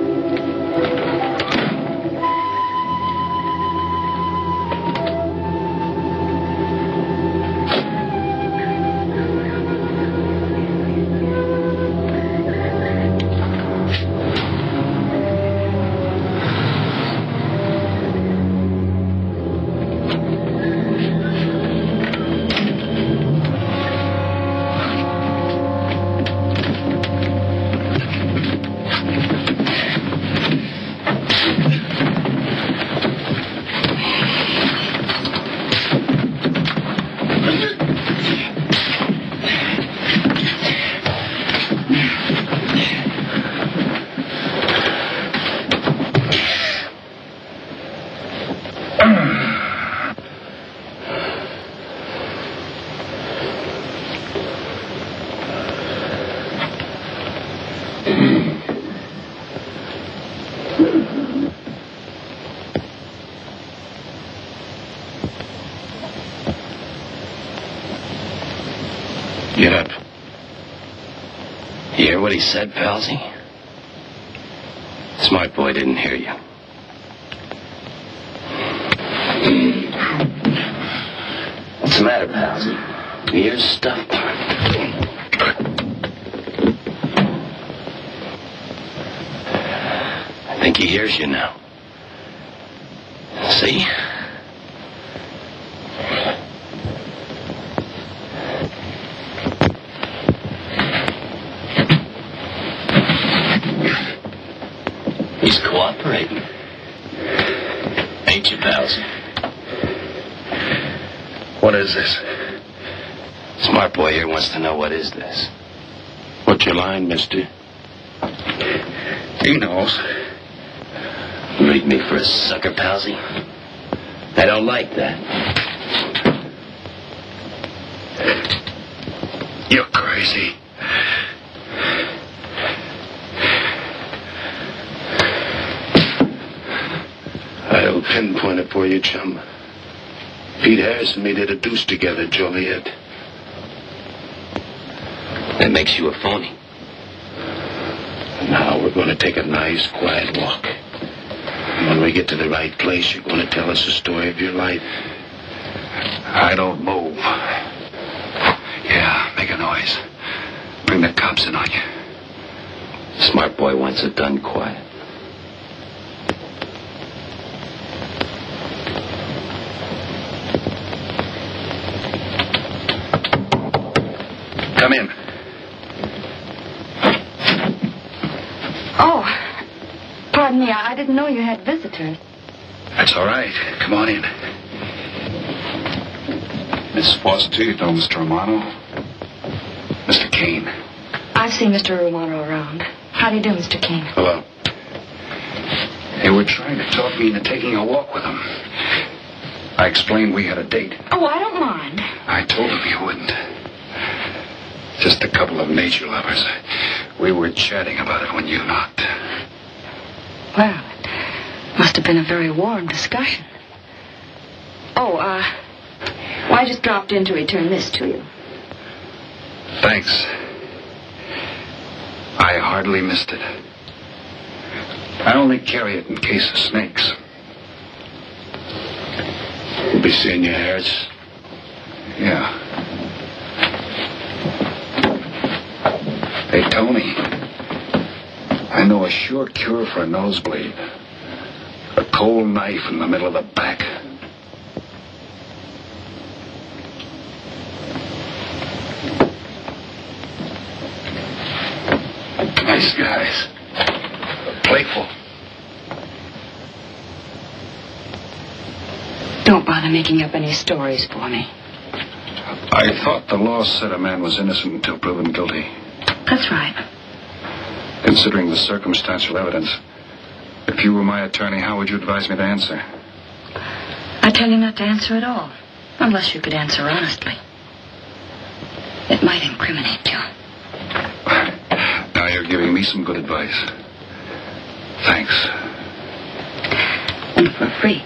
Get up. You hear what he said, Palsy? Smart boy didn't hear you. What's the matter, Palsy? Your ears stuffed? I think he hears you now. See? He's cooperating. Ain't you, pals? What is this? Smart boy here wants to know what is this. What's your line, mister? He knows. Read me for a sucker, Palsy? I don't like that. You're crazy. I'll pinpoint it for you, chum. Pete Harris and me did a deuce together, Joliet. That makes you a phony. Now we're going to take a nice, quiet walk. And when we get to the right place, you're going to tell us the story of your life. I don't move. Yeah, make a noise. Bring the cops in on you. Smart boy wants it done quiet. Come in. Oh, pardon me. I didn't know you had visitors. That's all right. Come on in. Miss Foster, you know Mr. Romano? Mr. Kane. I see Mr. Romano around. How do you do, Mr. King? Hello. They were trying to talk me into taking a walk with him. I explained we had a date. Oh, I don't mind. I told him you wouldn't. Just a couple of nature lovers. We were chatting about it when you knocked. Well, it must have been a very warm discussion. Oh, well, I just dropped in to return this to you. Thanks. I hardly missed it. I only carry it in case of snakes. We'll be seeing you, Harris. Yeah. Hey, Tony. I know a sure cure for a nosebleed. A cold knife in the middle of the back. Nice guys. Playful. Don't bother making up any stories for me. I thought the law said a man was innocent until proven guilty. That's right. Considering the circumstantial evidence, if you were my attorney, how would you advise me to answer? I tell you not to answer at all, unless you could answer honestly. It might incriminate you. Now you're giving me some good advice. Thanks. And for free.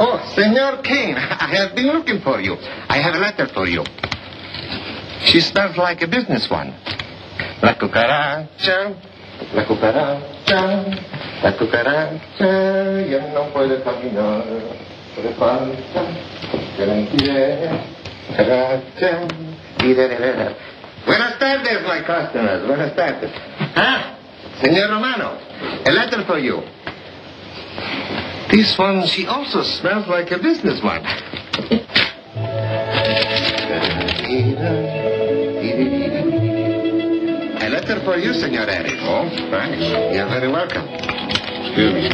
Oh, Senor Kane, I have been looking for you. I have a letter for you. She smells like a business one. La cucaracha, la cucaracha, la cucaracha, ya no puede caminar. Buenas tardes, my customers. Buenas tardes. Ah, Senor Romano, a letter for you. This one, she also smells like a businessman. A letter for you, Senor Harris. Oh, thanks. You're very welcome. Excuse me.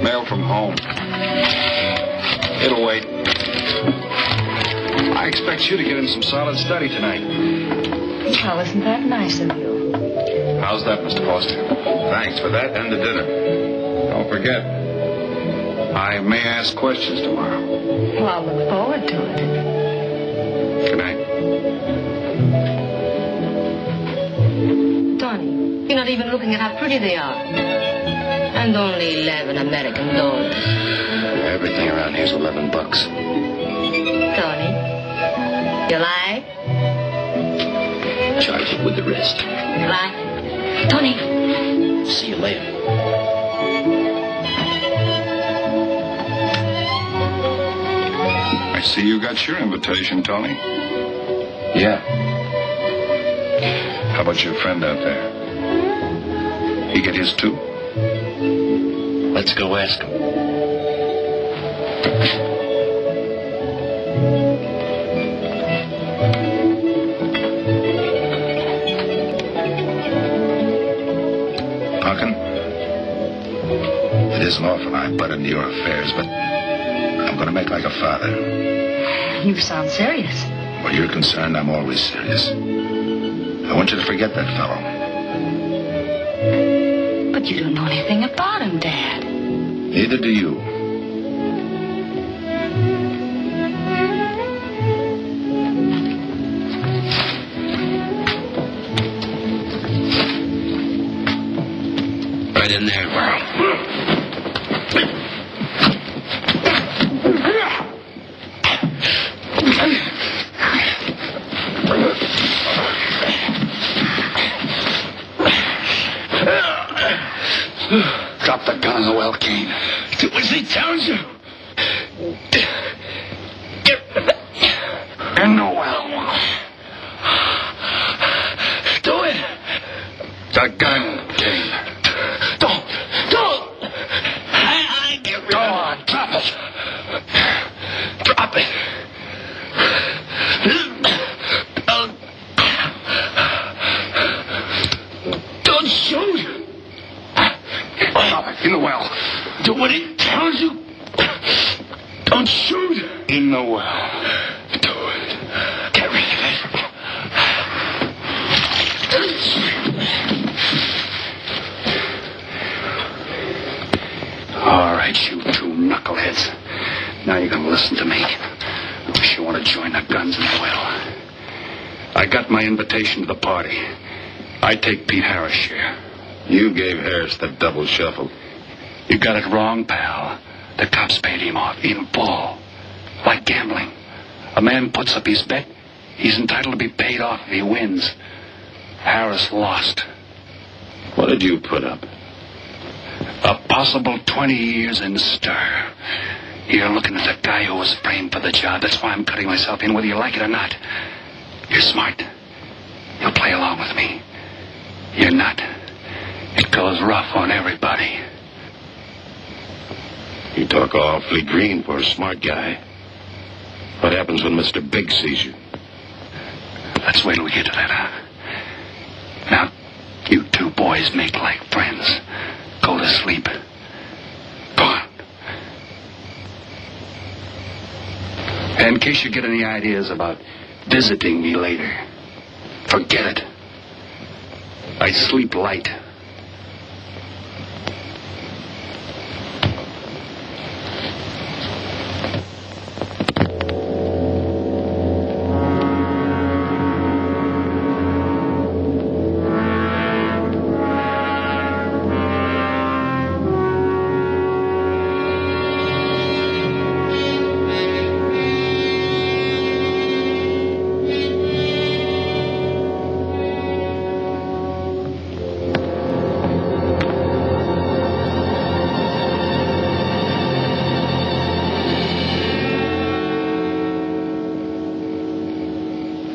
Mail from home. It'll wait. I expect you to get in some solid study tonight. Well, isn't that nice of you? How's that, Mr. Foster? Thanks for that and the dinner. Don't forget, I may ask questions tomorrow. Well, I'll look forward to it. Good night. Tony, you're not even looking at how pretty they are. And only 11 American dollars. Everything around here's $11. Tony, you like? Charge it with the rest. Like? Tony. See you later. I see you got your invitation, Tony. Yeah. How about your friend out there? He get his too? Let's go ask him. Parkin, it isn't often I butt into your affairs, but I'm going to make like a father. You sound serious. Where you're concerned, I'm always serious. I want you to forget that fellow. But you don't know anything about him, Dad. Neither do you. Right in there. Drop the gun in the well, Kane. Do as he tells you. In the well. Do it. The gun, Kane. Don't. I get rid Go of on, drop it. Drop it. Don't shoot. Drop it. In the well. Do what he tells you. Don't shoot. In the well. Do it. Get rid of it. All right, you two knuckleheads. Now you're going to listen to me. I wish you want to join the guns in the well. I got my invitation to the party. I take Pete Harris' share. You gave Harris the double shuffle. You got it wrong, pal. The cops paid him off in full. Like gambling. A man puts up his bet, he's entitled to be paid off if he wins. Harris lost. What did you put up? A possible 20 years in stir. You're looking at the guy who was framed for the job. That's why I'm cutting myself in, whether you like it or not. You're smart. You'll play along with me. You're not. It goes rough on everybody. You talk awfully green for a smart guy. What happens when Mr. Big sees you? Let's wait till we get to that, huh? Now, you two boys make like friends. Go to sleep. Go on. And in case you get any ideas about visiting me later, forget it. I sleep light.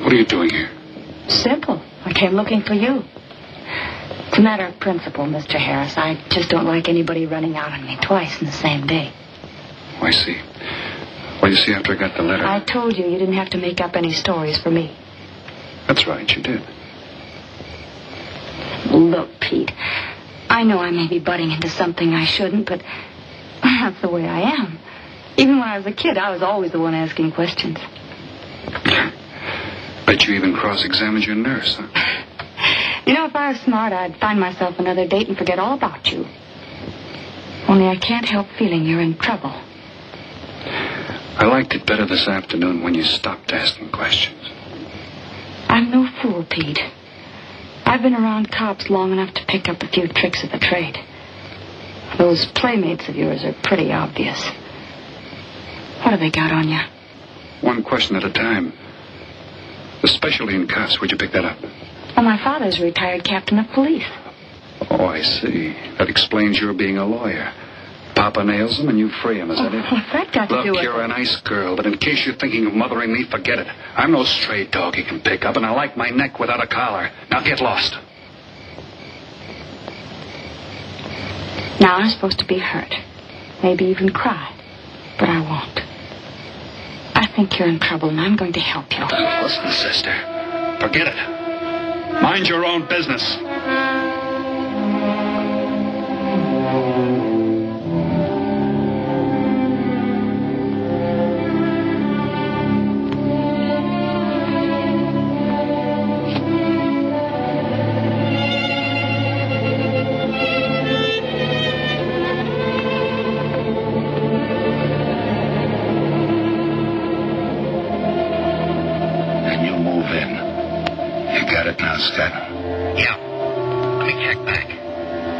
What are you doing here? Simple. I came looking for you. It's a matter of principle, Mr. Harris. I just don't like anybody running out on me twice in the same day. Oh, I see. Well, you see, after I got the letter... I told you didn't have to make up any stories for me. That's right, you did. Look, Pete, I know I may be butting into something I shouldn't, but that's the way I am. Even when I was a kid, I was always the one asking questions. Bet you even cross-examined your nurse, huh? You know, if I was smart, I'd find myself another date and forget all about you. Only I can't help feeling you're in trouble. I liked it better this afternoon when you stopped asking questions. I'm no fool, Pete. I've been around cops long enough to pick up a few tricks of the trade. Those playmates of yours are pretty obvious. What have they got on you? One question at a time. The specialty in cuffs, where'd you pick that up? Well, my father's a retired captain of police. Oh, I see. That explains your being a lawyer. Papa nails him and you free him, is that it? What's that got to do with Look, you're a nice girl, but in case you're thinking of mothering me, forget it. I'm no stray dog you can pick up, and I like my neck without a collar. Now get lost. Now I'm supposed to be hurt. Maybe even cry. But I won't. I think you're in trouble, and I'm going to help you. Listen, sister. Forget it. Mind your own business.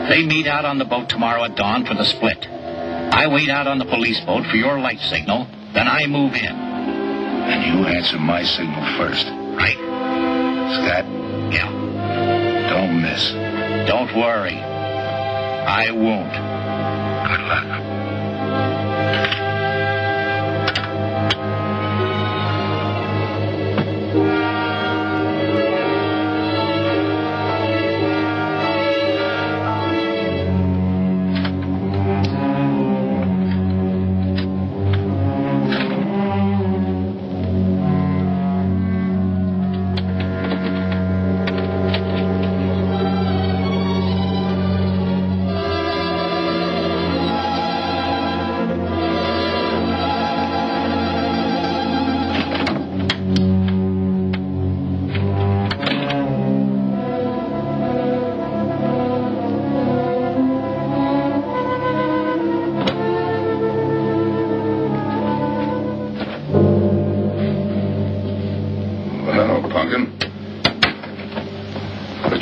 They meet out on the boat tomorrow at dawn for the split. I wait out on the police boat for your light signal, then I move in. And you answer my signal first. Right. Scott? Yeah. Don't miss. Don't worry. I won't. Good luck.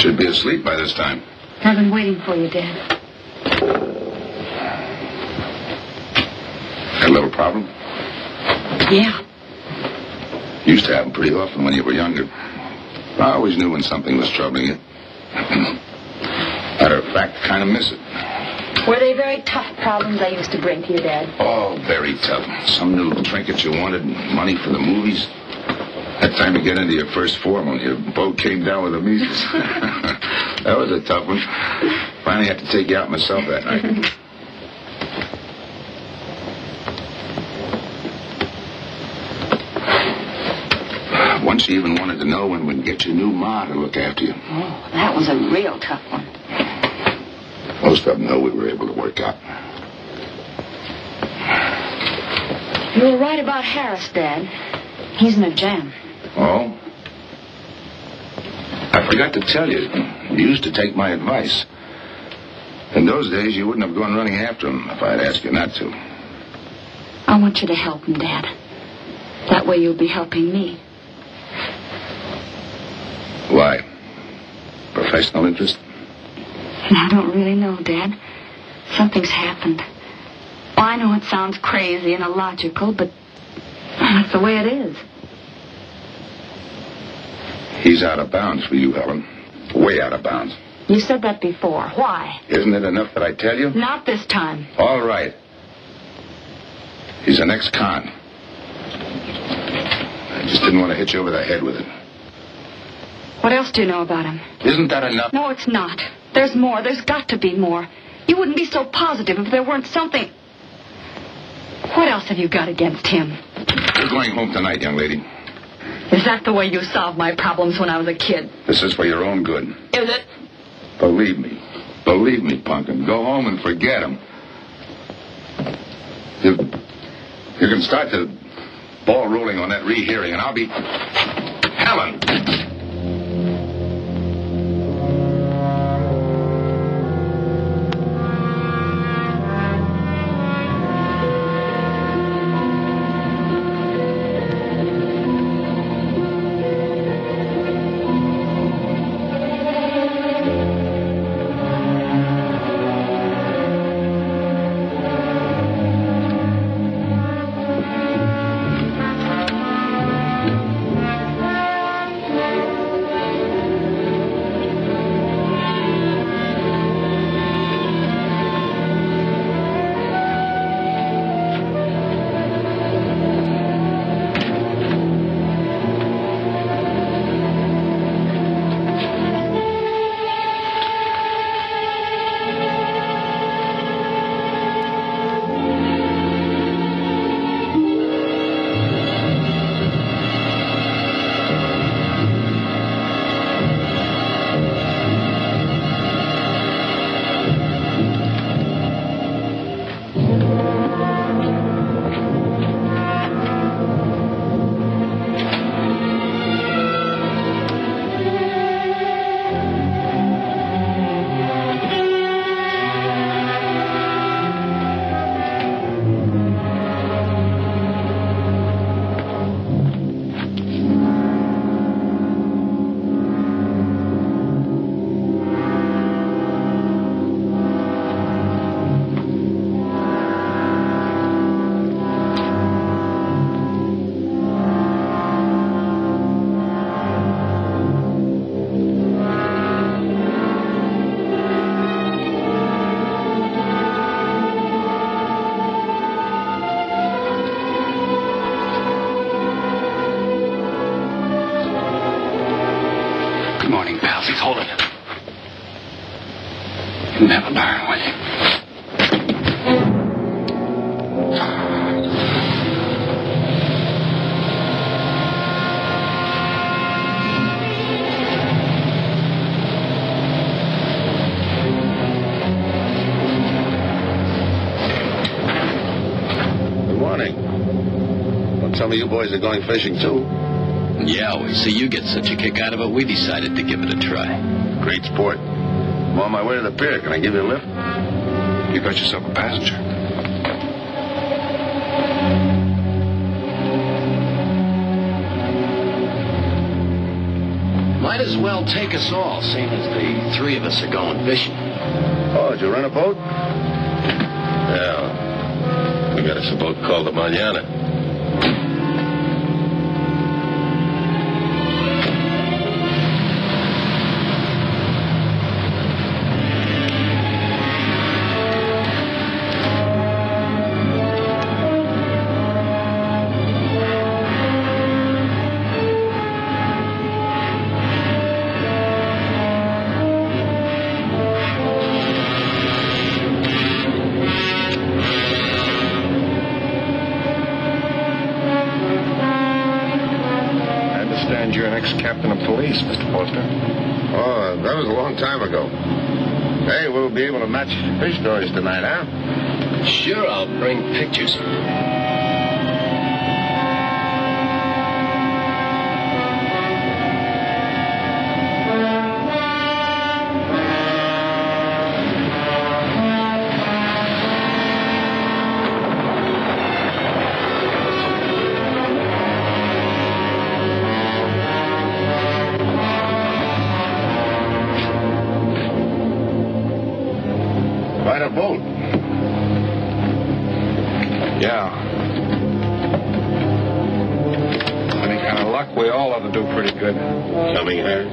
Should be asleep by this time. I've been waiting for you, Dad. Got a little problem? Yeah. Used to happen pretty often when you were younger. I always knew when something was troubling you. Matter of fact, kind of miss it. Were they very tough problems I used to bring to you, Dad? Oh, very tough. Some new trinket you wanted, money for the movies. That time to get into your first form when your boat came down with the measles. That was a tough one. Finally had to take you out myself that night. Once you even wanted to know when we'd get your new ma to look after you. Oh, that was a real tough one. Most of them know we were able to work out. You were right about Harris, Dad. He's in a jam. Oh? I forgot to tell you. You used to take my advice. In those days, you wouldn't have gone running after him if I'd asked you not to. I want you to help him, Dad. That way you'll be helping me. Why? Professional interest? I don't really know, Dad. Something's happened. Well, I know it sounds crazy and illogical, but that's the way it is. He's out of bounds for you, Helen. Way out of bounds. You said that before. Why? Isn't it enough that I tell you? Not this time. All right. He's an ex-con. I just didn't want to hit you over the head with it. What else do you know about him? Isn't that enough? No, it's not. There's more. There's got to be more. You wouldn't be so positive if there weren't something... What else have you got against him? You're going home tonight, young lady. Is that the way you solved my problems when I was a kid? This is for your own good. Is it? Believe me. Believe me, Punkin. Go home and forget him. You can start the ball rolling on that rehearing, and I'll be... Helen! Hold it. You'll never learn, will you? Good morning. Well, some of you boys are going fishing, too. Yeah, we see you get such a kick out of it, we decided to give it a try. Great sport. I'm on my way to the pier. Can I give you a lift? You got yourself a passenger. Might as well take us all, seeing as the three of us are going fishing. Oh, did you rent a boat? Yeah. We got us a boat called the Mañana. You're an ex-captain of police, Mr. Foster. Oh, that was a long time ago. Hey, we'll be able to match fish stories tonight, huh? Sure, I'll bring pictures. Quite a boat. Yeah. Any kind of luck, we all ought to do pretty good. Coming, Harris?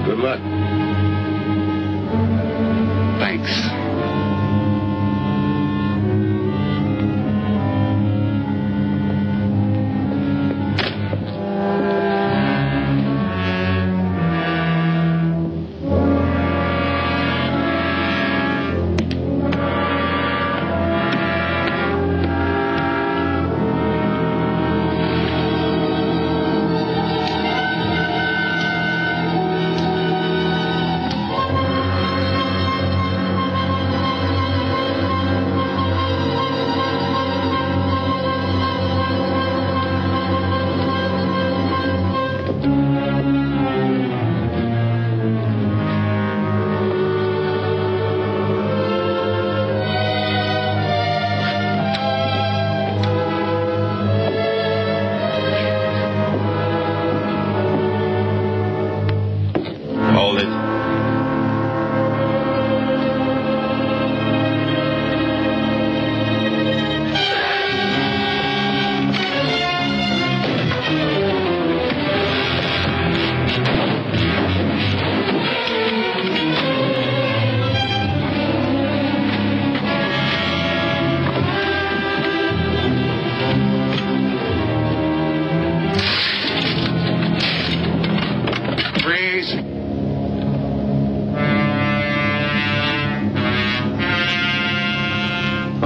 Good luck. Thanks.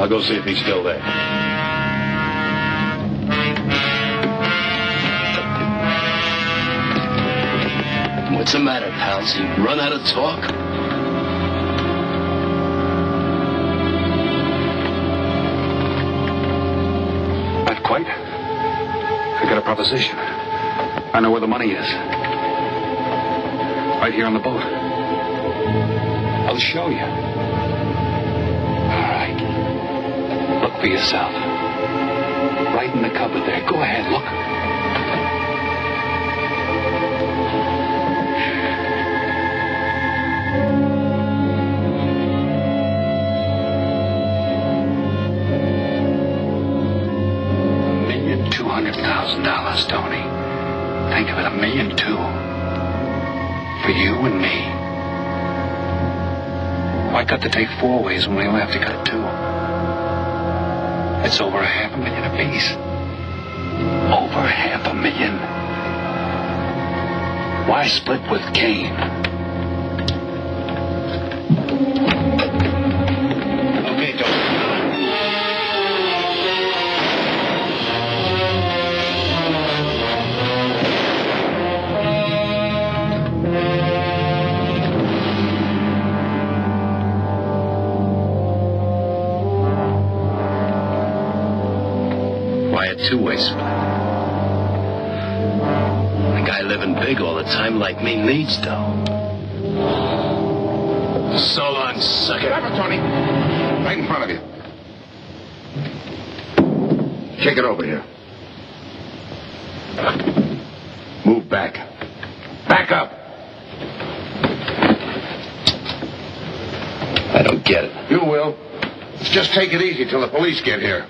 I'll go see if he's still there. What's the matter, pals? You run out of talk? Not quite. I got a proposition. I know where the money is. Right here on the boat. I'll show you. All right. Look for yourself. Right in the cupboard there. Go ahead, look. $1,200,000, Tony. Think of it, $1.2 million. For you and me. Why cut the take 4 ways when we only have to cut it 2? It's over $500,000 apiece. Over $500,000. Why split with Kane? Okay, Tony. Why a two-way split? A guy living big all the time like me needs dough. So long, sucker. Grab it, Tony. Right in front of you. Kick it over here. Move back. Back up. I don't get it. You will. Just take it easy till the police get here.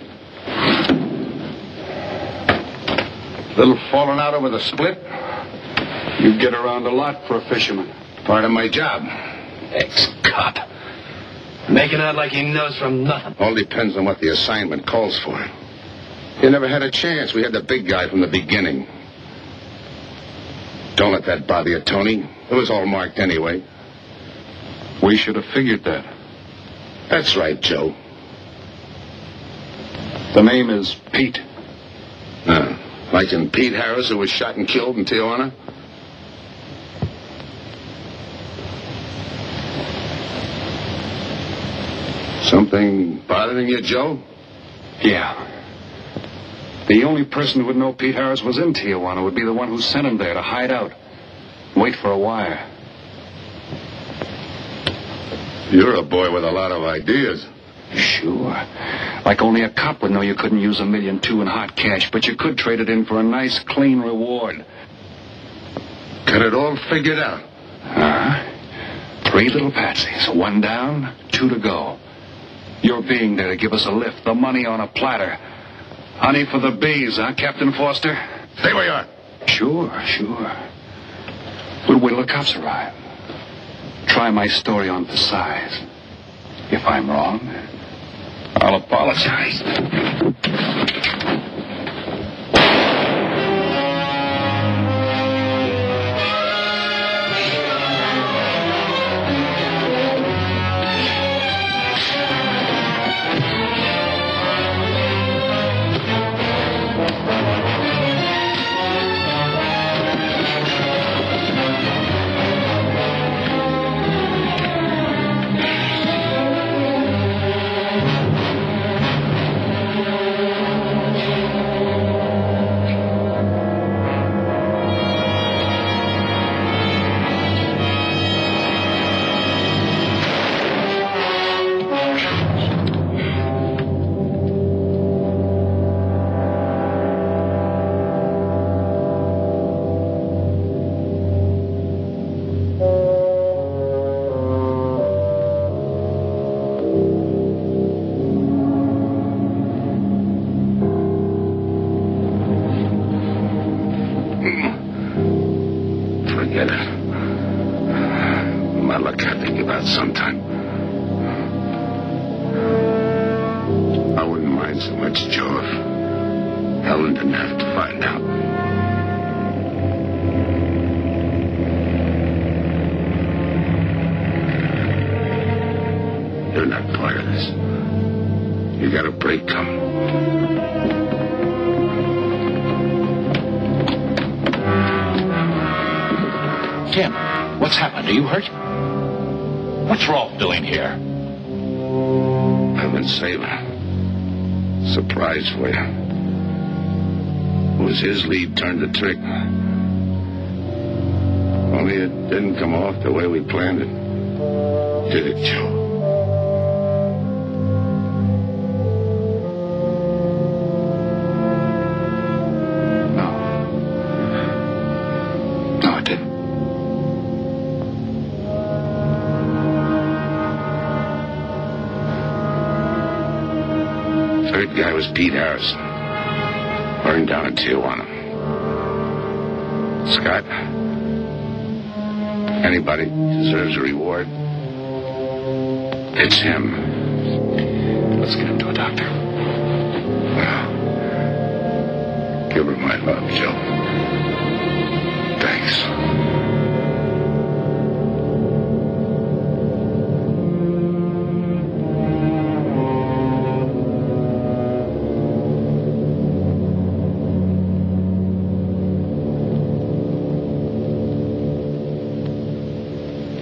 Little falling out over the split? You get around a lot for a fisherman. Part of my job. Ex-cop. Making out like he knows from nothing. All depends on what the assignment calls for. You never had a chance. We had the big guy from the beginning. Don't let that bother you, Tony. It was all marked anyway. We should have figured that. That's right, Joe. The name is Pete. Like in Pete Harris, who was shot and killed in Tijuana? Something bothering you, Joe? Yeah. The only person who would know Pete Harris was in Tijuana would be the one who sent him there to hide out. Wait for a wire. You're a boy with a lot of ideas. Sure. Like only a cop would know you couldn't use $1.2 million in hot cash, but you could trade it in for a nice, clean reward. Got it all figured out. 3 little patsies. 1 down, 2 to go. Your being there to give us a lift. The money on a platter. Honey for the bees, huh, Captain Foster? Stay where you are. Sure. We'll wait till the cops arrive. Try my story on for size. If I'm wrong, I'll apologize. Forget it. My luck I think about sometime. I wouldn't mind so much, Joe, if Helen didn't have to find out. You're not part of this. You got a break coming. Tim, what's happened? Are you hurt? What's Rolfe doing here? I've been saving. Surprise for you. It was his lead turned the trick. Only it didn't come off the way we planned it. Did it, Joe? No, it didn't. Third guy was Pete Harrison. Burned down in Tijuana. Scott, anybody deserves a reward, it's him. Let's get him to a doctor. Well, give her my love, Joe. Thanks.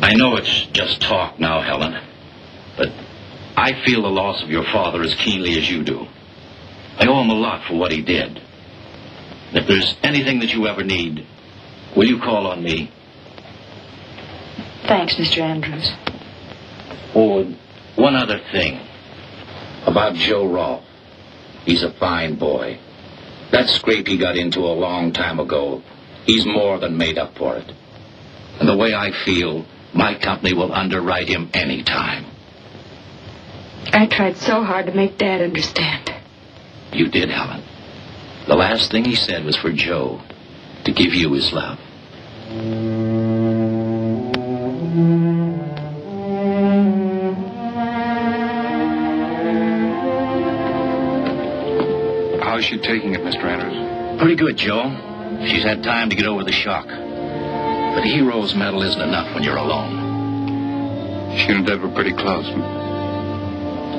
I know it's just talk now, Helen, but I feel the loss of your father as keenly as you do. I owe him a lot for what he did. And if there's anything that you ever need, will you call on me? Thanks, Mr. Andrews. Oh, one other thing. About Joe Rolfe. He's a fine boy. That scrape he got into a long time ago, he's more than made up for it. And the way I feel, my company will underwrite him any time. I tried so hard to make Dad understand. You did, Helen. The last thing he said was for Joe, to give you his love. How's she taking it, Mr. Andrews? Pretty good, Joe. She's had time to get over the shock. But hero's medal isn't enough when you're alone. She and Deb were pretty close.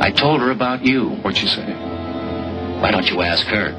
I told her about you. What'd she say? Why don't you ask her?